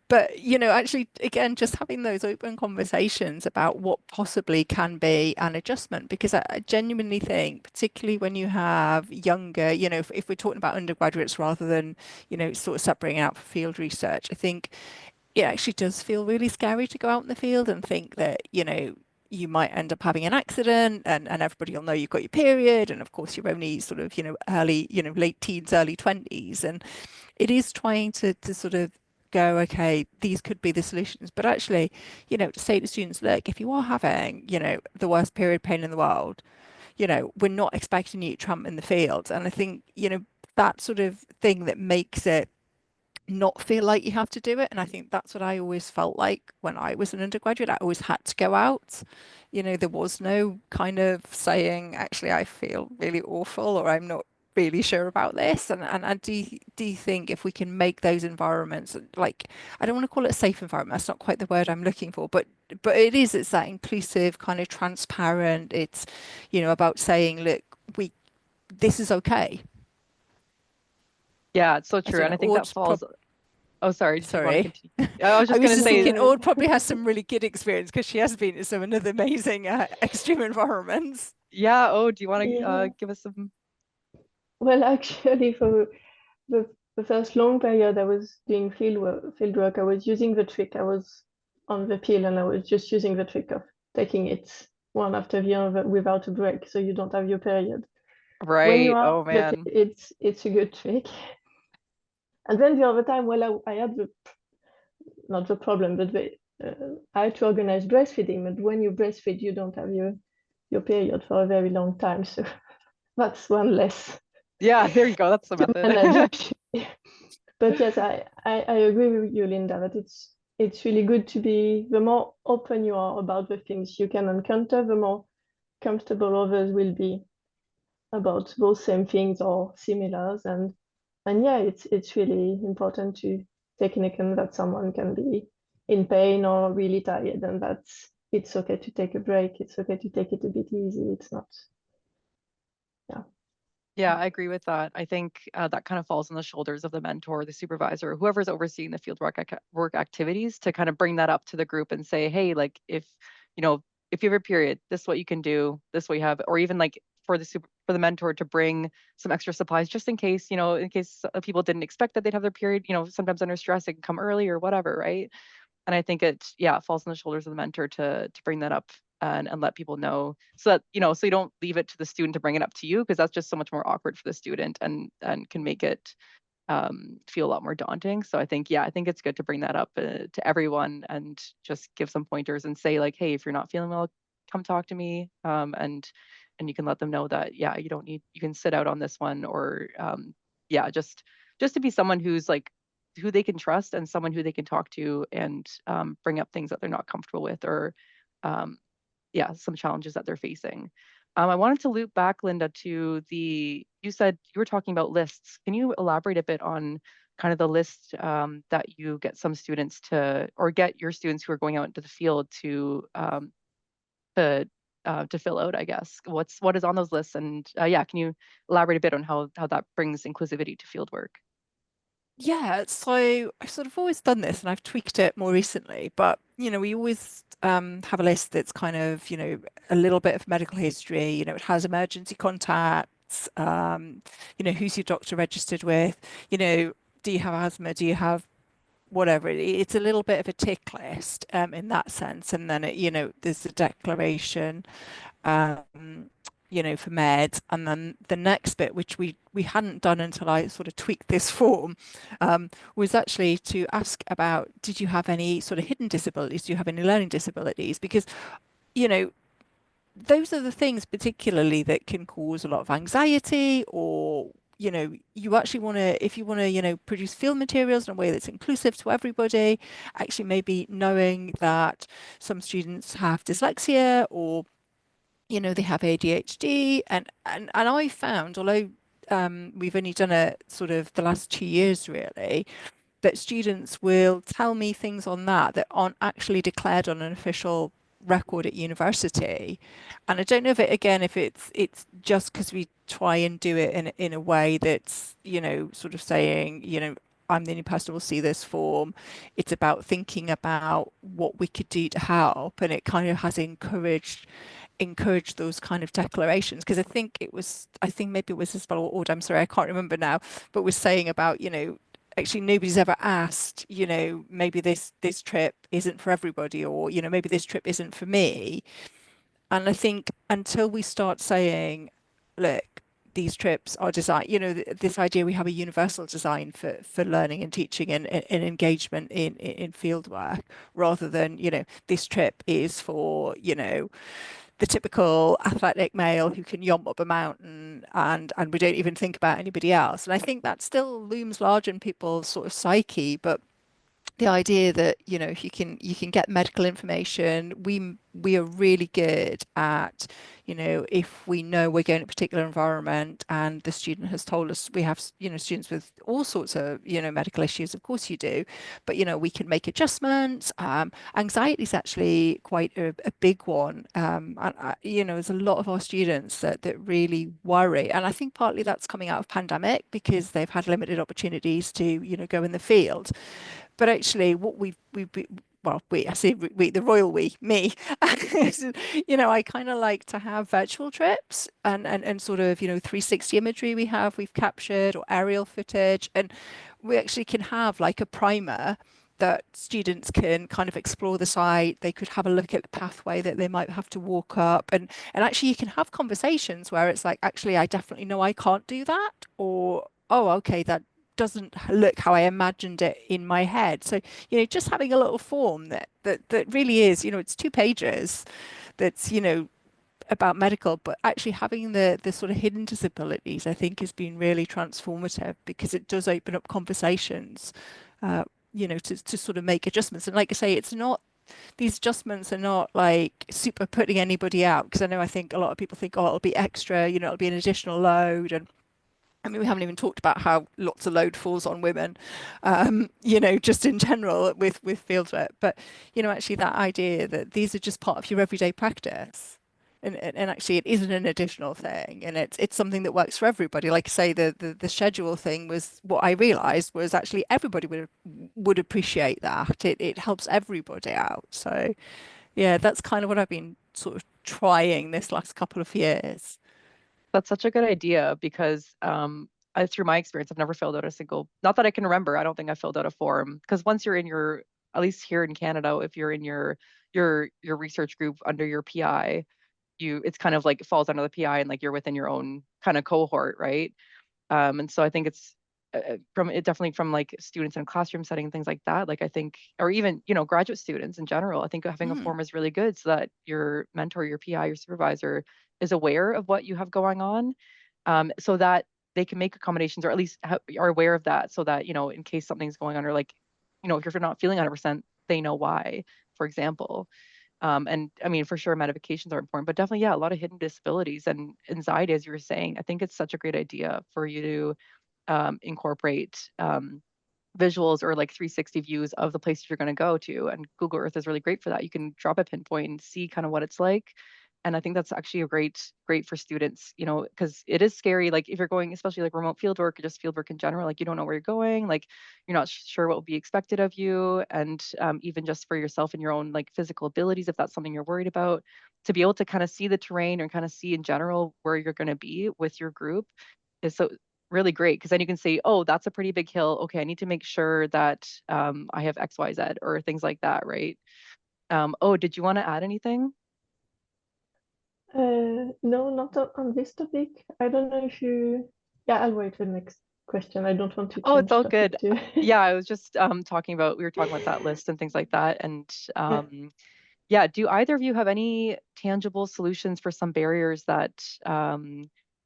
But, actually, again, just having those open conversations about what possibly can be an adjustment, because I genuinely think, particularly when you have younger, if we're talking about undergraduates rather than, sort of separating out for field research, I think it actually does feel really scary to go out in the field and think that, you might end up having an accident, and everybody will know you've got your period. And of course, you're only sort of, early, late teens, early 20s. And it is trying to sort of go, okay, these could be the solutions. But actually, to say to students, look, if you are having, the worst period pain in the world, we're not expecting you to tramp in the field. And I think, that sort of thing that makes it not feel like you have to do it. And I think that's what I always felt like when I was an undergraduate. I always had to go out. There was no kind of saying, actually, I feel really awful, or I'm not really sure about this. And I do think if we can make those environments, like, I don't want to call it a safe environment, that's not quite the word I'm looking for, but it's that inclusive, kind of transparent. It's, about saying, look, this is okay. Yeah, it's so I true. don't And know, I think that falls. Oh, sorry. Did you want to sorry. continue? I was I just was going to just say, thinking No, Aude probably has some really good experience because she has been in some another amazing extreme environments. yeah. Oh, do you want to yeah. give us some? Well, actually, for the the first long period I was doing field work, I was using the trick. I was on the pill and I was just using the trick of taking it one after the other without a break, so you don't have your period. When you Right. are, Oh, but man. it's a good trick. And then the other time, well, I had the not the problem, but I had to organize breastfeeding. But when you breastfeed, you don't have your period for a very long time, so that's one less Yeah, there you go. That's the to manage method. actually. But yes, I agree with you, Linda, that it's really good to be, the more open you are about the things you can encounter, the more comfortable others will be about those same things or similars. And yeah, it's really important to take into account that someone can be in pain or really tired, and it's okay to take a break. It's okay to take it a bit easy. It's not, yeah. Yeah, I agree with that. I think that kind of falls on the shoulders of the mentor, the supervisor, whoever's overseeing the field work activities to kind of bring that up to the group and say, hey, like you know, if you have a period, this is what you can do, this is what you have, or even like for the mentor to bring some extra supplies just in case, in case people didn't expect that they'd have their period, sometimes under stress it can come early or whatever, right? And I think it falls on the shoulders of the mentor to bring that up and let people know so that so you don't leave it to the student to bring it up to you, because that's just so much more awkward for the student and can make it feel a lot more daunting. So I think it's good to bring that up to everyone and just give some pointers and say like, hey, if you're not feeling well, come talk to me, and you can let them know that you don't need, you can sit out on this one, or just to be someone who's like who they can trust and someone who they can talk to and bring up things that they're not comfortable with, or um, some challenges that they're facing. I wanted to loop back, Linda, to you said you were talking about lists. Can you elaborate a bit on kind of the list that you get some students to, or get your students who are going out into the field to fill out, I guess? What is on those lists? And can you elaborate a bit on how that brings inclusivity to field work? Yeah, so I've sort of always done this and I've tweaked it more recently, but we always have a list that's kind of, a little bit of medical history, it has emergency contacts, who's your doctor registered with, do you have asthma, do you have whatever. It's a little bit of a tick list in that sense. And then there's a declaration for meds. And then the next bit, which we hadn't done until I sort of tweaked this form, was actually to ask about, did you have any sort of hidden disabilities? Do you have any learning disabilities? Because, you know, those are the things particularly that can cause a lot of anxiety, or you actually want to, if you want to produce field materials in a way that's inclusive to everybody, actually maybe knowing that some students have dyslexia, or they have ADHD. And I found, although we've only done it sort of the last 2 years really, that students will tell me things on that aren't actually declared on an official record at university. And I don't know if if it's just because we try and do it in a way that's, sort of saying, I'm the only person who will see this form. It's about thinking about what we could do to help. And it kind of has encouraged those kind of declarations, because I think maybe it was Isabel or I'm sorry, I can't remember now, but was saying about, actually nobody's ever asked, maybe this trip isn't for everybody, or, maybe this trip isn't for me. And I think until we start saying, look, these trips are designed, this idea we have a universal design for learning and teaching and engagement in field work, rather than, this trip is for, the typical athletic male who can yomp up a mountain, and we don't even think about anybody else. And I think that still looms large in people's sort of psyche, but the idea that, you know, if you can get medical information, we are really good at, you know, if we know we're going to a particular environment and the student has told us, we have, you know, students with all sorts of, you know, medical issues, of course you do, but, you know, we can make adjustments. Anxiety is actually quite a big one. You know, there's a lot of our students that really worry. And I think partly that's coming out of pandemic because they've had limited opportunities to, you know, go in the field. But actually, what I say we, the royal we, me, you know, I kind of like to have virtual trips and sort of, you know, 360 imagery we've captured or aerial footage. And we actually can have like a primer that students can kind of explore the site. They could have a look at the pathway that they might have to walk up. And actually you can have conversations where it's like, actually, I definitely know I can't do that. Or, oh, okay, that doesn't look how I imagined it in my head. So, you know, just having a little form that really is, you know, it's 2 pages that's, you know, about medical, but actually having the sort of hidden disabilities, I think has been really transformative because it does open up conversations, you know, to sort of make adjustments. And like I say, it's not, these adjustments are not like super putting anybody out, because I know I think a lot of people think, oh, it'll be extra, you know, it'll be an additional load. And I mean, we haven't even talked about how lots of load falls on women, you know, just in general with fieldwork. But, you know, actually that idea that these are just part of your everyday practice. And actually it isn't an additional thing, and it's something that works for everybody. Like I say, the schedule thing was what I realized was actually everybody would appreciate that. It helps everybody out. So yeah, that's kind of what I've been sort of trying this last couple of years. That's such a good idea because through my experience, I've never filled out a single, not that I can remember, I don't think I filled out a form. Because once you're in your, at least here in Canada, if you're in your research group under your PI, it's kind of like it falls under the PI and like you're within your own kind of cohort, right? And so I think it's from it definitely from like students in a classroom setting, things like that. Like I think, or even, you know, graduate students in general, I think having a form is really good so that your mentor, your PI, your supervisor is aware of what you have going on, so that they can make accommodations or at least are aware of that so that, you know, in case something's going on or like, you know, if you're not feeling 100%, they know why, for example. And I mean, for sure, medications are important, but definitely, yeah, a lot of hidden disabilities and anxiety, as you were saying. I think it's such a great idea for you to incorporate visuals or like 360 views of the places you're going to go to. And Google Earth is really great for that. You can drop a pinpoint and see kind of what it's like. And I think that's actually a great for students, you know, because it is scary. Like if you're going, especially like remote field work or just field work in general, like you don't know where you're going, like you're not sure what will be expected of you. And even just for yourself and your own like physical abilities, if that's something you're worried about, to be able to kind of see the terrain and kind of see in general where you're going to be with your group is so really great, because then you can say, oh, that's a pretty big hill. Okay, I need to make sure that I have X, Y, Z or things like that, right? Oh, did you want to add anything? No, not on this topic. I don't know if you. Yeah, I'll wait for the next question. I don't want to Oh, it's change all topic good. too. Yeah, I was just we were talking about that list and things like that. And Yeah. yeah, do either of you have any tangible solutions for some barriers that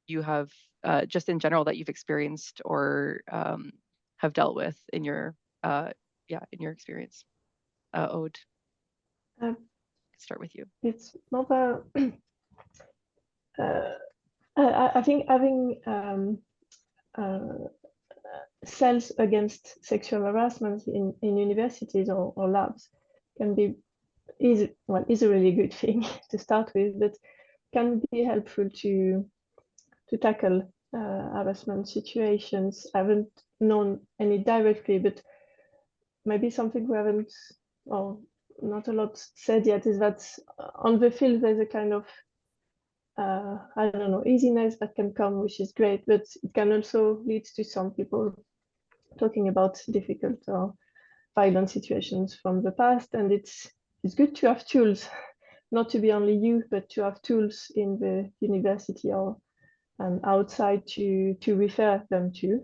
you have just in general that you've experienced or have dealt with in your in your experience? Ode, Um, start with you. it's more about. I think having cells against sexual harassment in universities or labs can be is a really good thing to start with, but can be helpful to tackle harassment situations. I haven't known any directly, but maybe something we haven't or not a lot said yet is that on the field there's a kind of I don't know, easiness that can come, which is great, but it can also lead to some people talking about difficult or violent situations from the past. And it's good to have tools, not to be only you, but to have tools in the university or outside to refer them to.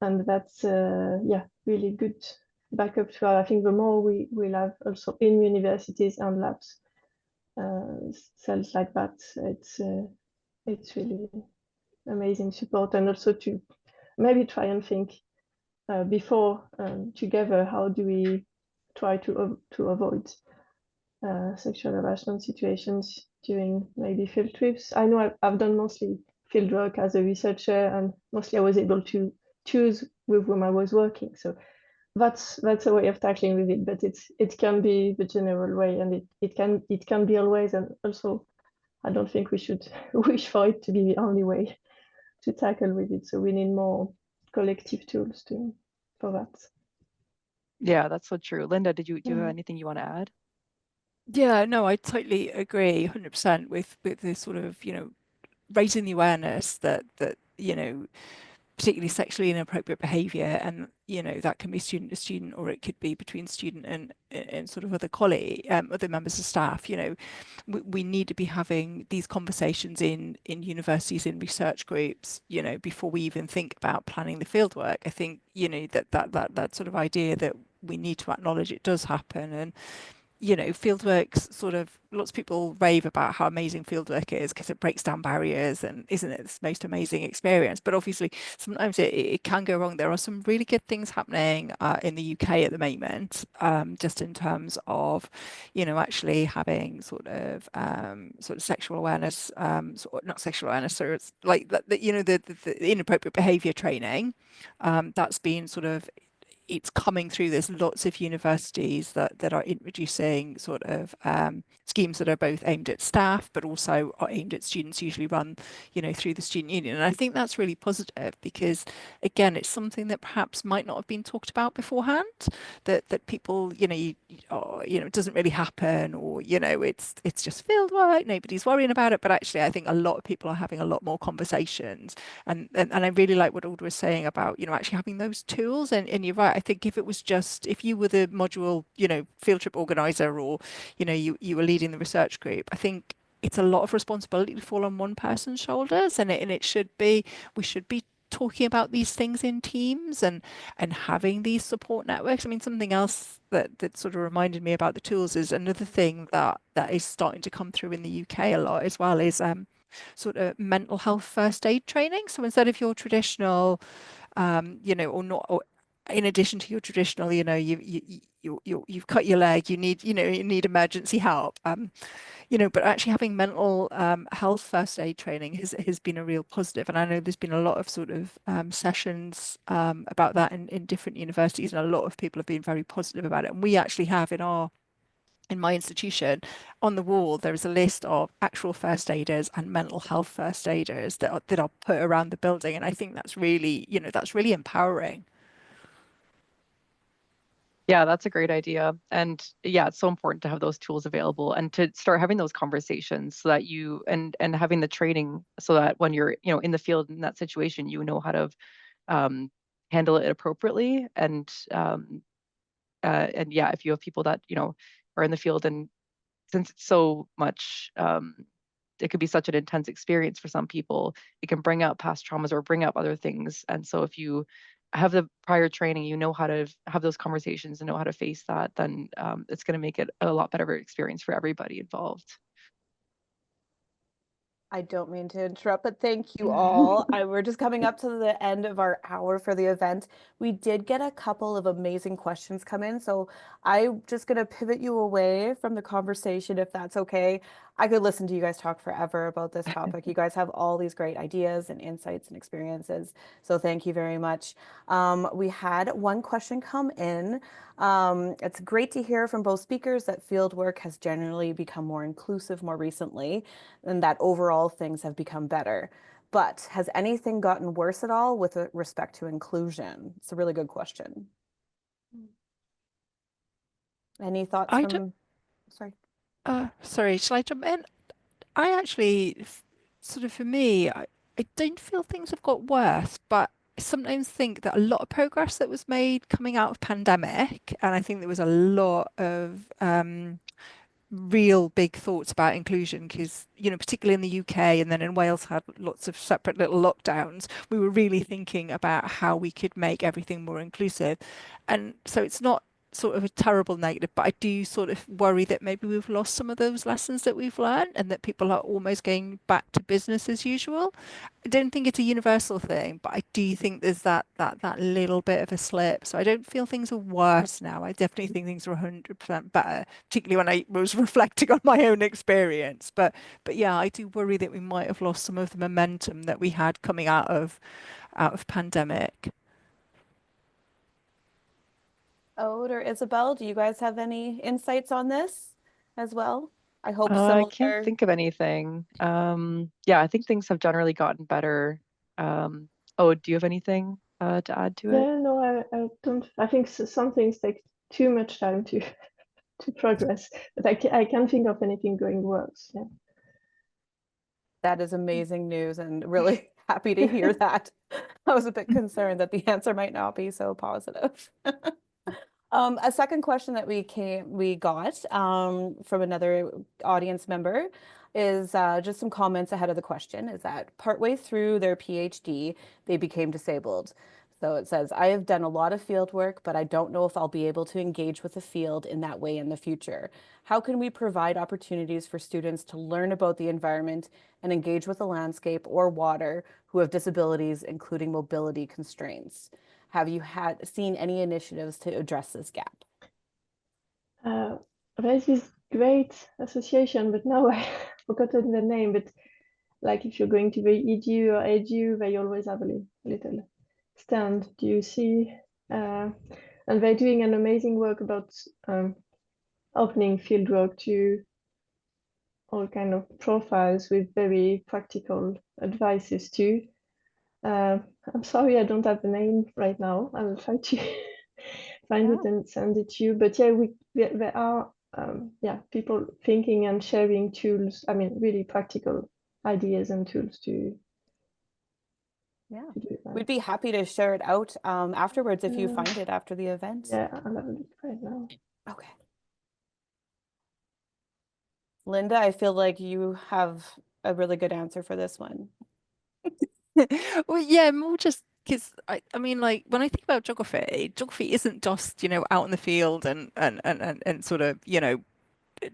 And that's really good backup to have. I think the more we will have also in universities and labs cells like that, it's really amazing support. And also to maybe try and think before together, how do we try to avoid sexual harassment situations during maybe field trips. I know I've done mostly field work as a researcher, and mostly I was able to choose with whom I was working. So that's a way of tackling with it, but it can be the general way, and it can be always, and also I don't think we should wish for it to be the only way to tackle with it. So we need more collective tools for that. Yeah, that's so true. Linda, do you have Mm. anything you want to add? Yeah, no, I totally agree 100% with this sort of, raising the awareness that, particularly sexually inappropriate behavior, and that can be student to student, or it could be between student and sort of other colleague, other members of staff. We need to be having these conversations in universities, in research groups, before we even think about planning the fieldwork. I think that sort of idea that we need to acknowledge it does happen. And fieldwork's sort of, lots of people rave about how amazing fieldwork is because it breaks down barriers and isn't it the most amazing experience? But obviously, sometimes it can go wrong. There are some really good things happening in the UK at the moment, just in terms of, actually having sort of sexual awareness, not sexual awareness, so it's like that, the inappropriate behaviour training, that's been sort of, it's coming through. There's lots of universities that are introducing sort of schemes that are both aimed at staff, but also are aimed at students, usually run, through the student union. And I think that's really positive because, again, it's something that perhaps might not have been talked about beforehand. That people, it doesn't really happen, or it's just field work, nobody's worrying about it. But actually, I think a lot of people are having a lot more conversations, and I really like what Alda was saying about, actually having those tools. And you're right. I think if you were the module, field trip organizer, or, you were leading the research group, I think it's a lot of responsibility to fall on one person's shoulders. And it should be, we should be talking about these things in teams and having these support networks. I mean, something else that sort of reminded me about the tools is another thing that is starting to come through in the UK a lot as well, is sort of mental health first aid training. So instead of your traditional, or not, or in addition to your traditional, you've cut your leg, you need emergency help. But actually having mental health first aid training has been a real positive. And I know there's been a lot of sort of sessions about that in different universities, and a lot of people have been very positive about it. And we actually have in my institution, on the wall, there is a list of actual first aiders and mental health first aiders that are put around the building. And I think that's really, that's really empowering. Yeah, that's a great idea. And yeah, it's so important to have those tools available and to start having those conversations so that and having the training so that when you're, in the field in that situation, how to um, handle it appropriately. And yeah, if you have people that, are in the field, and since it's so much, it could be such an intense experience for some people, it can bring up past traumas or bring up other things. And so if you have the prior training, you know how to have those conversations and know how to face that, then it's going to make it a lot better experience for everybody involved. I don't mean to interrupt, but thank you all. We're just coming up to the end of our hour for the event. We did get a couple of amazing questions come in, so I'm just going to pivot you away from the conversation, if that's okay. I could listen to you guys talk forever about this topic. You guys have all these great ideas and insights and experiences, so thank you very much. We had one question come in. It's great to hear from both speakers that fieldwork has generally become more inclusive more recently, and that overall things have become better. But has anything gotten worse at all with respect to inclusion? It's a really good question. Any thoughts I don't, from, sorry. sorry, shall I jump in? I actually, sort of for me, I don't feel things have got worse, but I sometimes think that a lot of progress that was made coming out of pandemic, and I think there was a lot of real big thoughts about inclusion because, particularly in the UK and then in Wales had lots of separate little lockdowns. We were really thinking about how we could make everything more inclusive. And so it's not sort of a terrible negative, but I do sort of worry that maybe we've lost some of those lessons that we've learned and that people are almost going back to business as usual. I don't think it's a universal thing, but I do think there's that little bit of a slip. So I don't feel things are worse now. I definitely think things are 100% better, particularly when I was reflecting on my own experience. But yeah, I do worry that we might have lost some of the momentum that we had coming out of pandemic. Ode or Isabel, do you guys have any insights on this as well? I hope I can't similar. think of anything. Yeah, I think things have generally gotten better. Oh, do you have anything to add to it? Yeah, no, I don't. I think some things take too much time to to progress, but I can't think of anything going worse. Yeah. That is amazing news and really happy to hear that. I was a bit concerned that the answer might not be so positive. A second question that we got from another audience member is just some comments ahead of the question is that partway through their PhD, they became disabled. So it says, I have done a lot of field work, but I don't know if I'll be able to engage with the field in that way in the future. How can we provide opportunities for students to learn about the environment and engage with the landscape or water who have disabilities, including mobility constraints? Have you seen any initiatives to address this gap? There's this great association, but now I've forgotten the name. But like if you're going to the EDU or ADU, they always have a little stand. Do you see? And they're doing an amazing work about opening fieldwork to all kind of profiles with very practical advices too. I'm sorry I don't have the name right now. I will try to find it and send it to you. But yeah, there are yeah, people thinking and sharing tools. I mean, really practical ideas and tools to do that. We'd be happy to share it out afterwards if you find it after the event. Yeah, I'll have a look right now. Okay. Linda, I feel like you have a really good answer for this one. Well, yeah, more just because I mean, like when I think about geography isn't just, out in the field and sort of,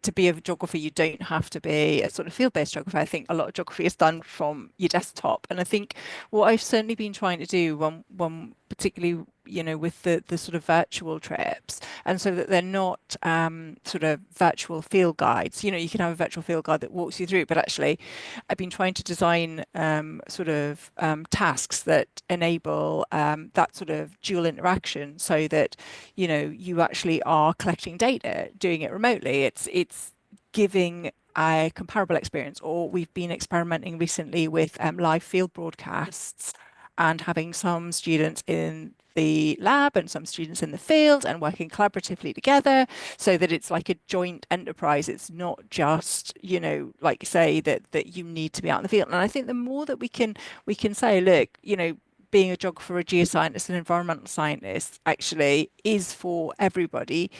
to be a geographer, you don't have to be a sort of field-based geographer. I think a lot of geography is done from your desktop. And I think what I've certainly been trying to do when particularly, with the sort of virtual trips, and so that they're not sort of virtual field guides. You can have a virtual field guide that walks you through, but actually I've been trying to design sort of tasks that enable that sort of dual interaction so that, you actually are collecting data, doing it remotely. It's giving a comparable experience, or we've been experimenting recently with live field broadcasts and having some students in the lab and some students in the field and working collaboratively together so that it's like a joint enterprise. It's not just, like say that you need to be out in the field. And I think the more that we can say, look, being a geographer, a geoscientist, an environmental scientist actually is for everybody,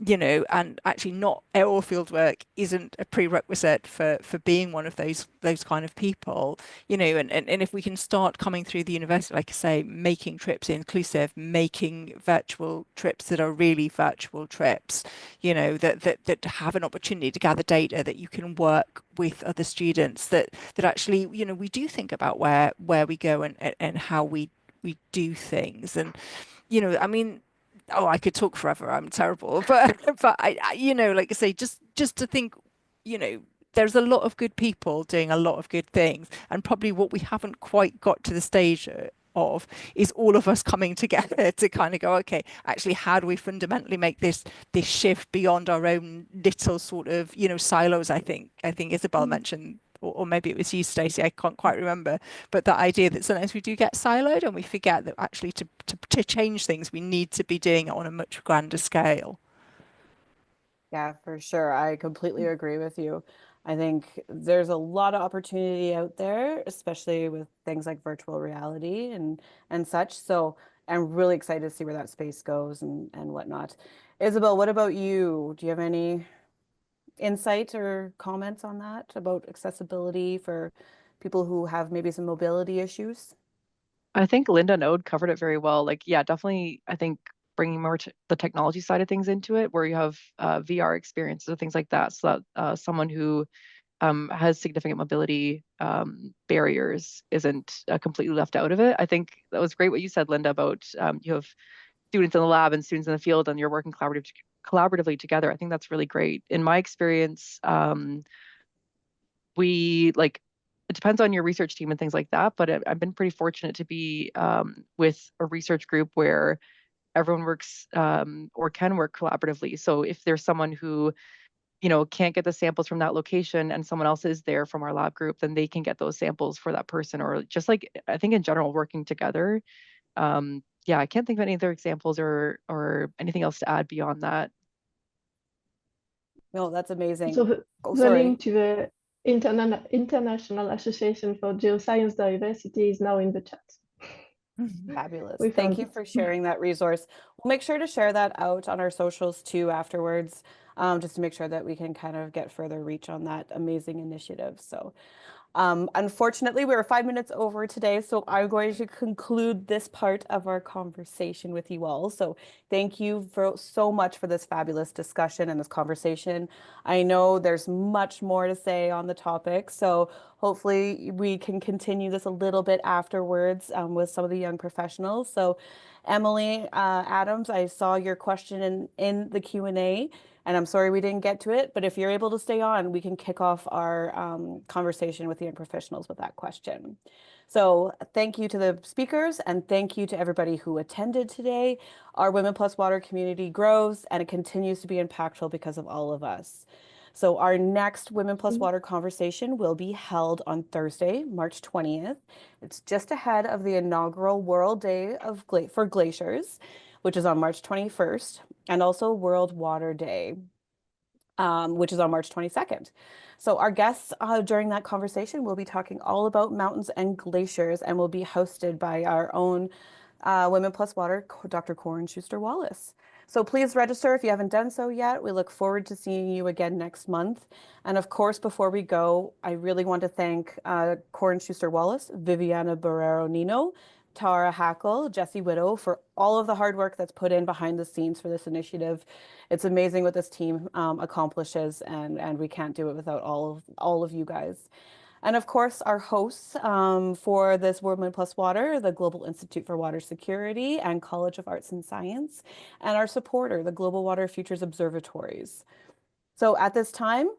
and actually not all field work isn't a prerequisite for being one of those kind of people, and if we can start coming through the university, like I say, making trips inclusive, making virtual trips that are really virtual trips, that have an opportunity to gather data, that you can work with other students, that actually, we do think about where we go and how we do things. And I mean, oh, I could talk forever. I'm terrible, but I like I say, just to think, there's a lot of good people doing a lot of good things, and probably what we haven't quite got to the stage of is all of us coming together to kind of go, okay, actually, how do we fundamentally make this shift beyond our own little sort of silos? I think Isabel mentioned, or maybe it was you, Stacey, I can't quite remember, but that idea that sometimes we do get siloed and we forget that actually to change things, we need to be doing it on a much grander scale. Yeah, for sure. I completely agree with you. I think there's a lot of opportunity out there, especially with things like virtual reality and such. So I'm really excited to see where that space goes and whatnot. Isabel, what about you? Do you have any insight or comments on that about accessibility for people who have maybe some mobility issues? I think Linda and Ode covered it very well. Like, yeah, definitely. I think bringing more the technology side of things into it, where you have VR experiences or things like that, so that someone who has significant mobility barriers isn't completely left out of it. I think that was great what you said, Linda, about you have students in the lab and students in the field, and you're working collaboratively together. I think that's really great. In my experience, we like, it depends on your research team and things like that, but I've been pretty fortunate to be with a research group where everyone works or can work collaboratively. So if there's someone who, you know, can't get the samples from that location and someone else is there from our lab group, then they can get those samples for that person. Or just like, I think in general, working together. Yeah, I can't think of any other examples or anything else to add beyond that. No, that's amazing. So the Sorry. link to the International Association for Geoscience Diversity is now in the chat. Fabulous. We Thank found you it. for sharing that resource. We'll make sure to share that out on our socials too afterwards, just to make sure that we can kind of get further reach on that amazing initiative. So unfortunately, we were 5 minutes over today, so I'm going to conclude this part of our conversation with you all. So thank you so much for this fabulous discussion and this conversation. I know there's much more to say on the topic, so hopefully we can continue this a little bit afterwards with some of the young professionals. So Emily Adams, I saw your question in the Q&A. And I'm sorry we didn't get to it, but if you're able to stay on, we can kick off our conversation with the young professionals with that question. So thank you to the speakers and thank you to everybody who attended today. Our Women Plus Water community grows and it continues to be impactful because of all of us. So our next Women Plus Water conversation will be held on Thursday, March 20th. It's just ahead of the inaugural World Day for Glaciers, which is on March 21st, and also World Water Day, which is on March 22nd. So our guests during that conversation will be talking all about mountains and glaciers and will be hosted by our own Women Plus Water, Dr. Corin Schuster-Wallace. So please register if you haven't done so yet. We look forward to seeing you again next month. And of course, before we go, I really want to thank Corin Schuster-Wallace, Viviana Barrero-Nino, Tara Hackle, Jesse Widow for all of the hard work that's put in behind the scenes for this initiative. It's amazing what this team accomplishes, and we can't do it without all of you guys. And of course, our hosts for this Women Plus Water, the Global Institute for Water Security and College of Arts and Science, and our supporter, the Global Water Futures Observatories. So at this time,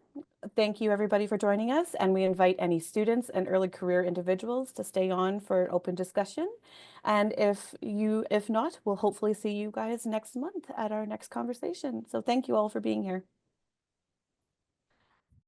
thank you everybody for joining us, and we invite any students and early career individuals to stay on for an open discussion. And if not, we'll hopefully see you guys next month at our next conversation. So thank you all for being here.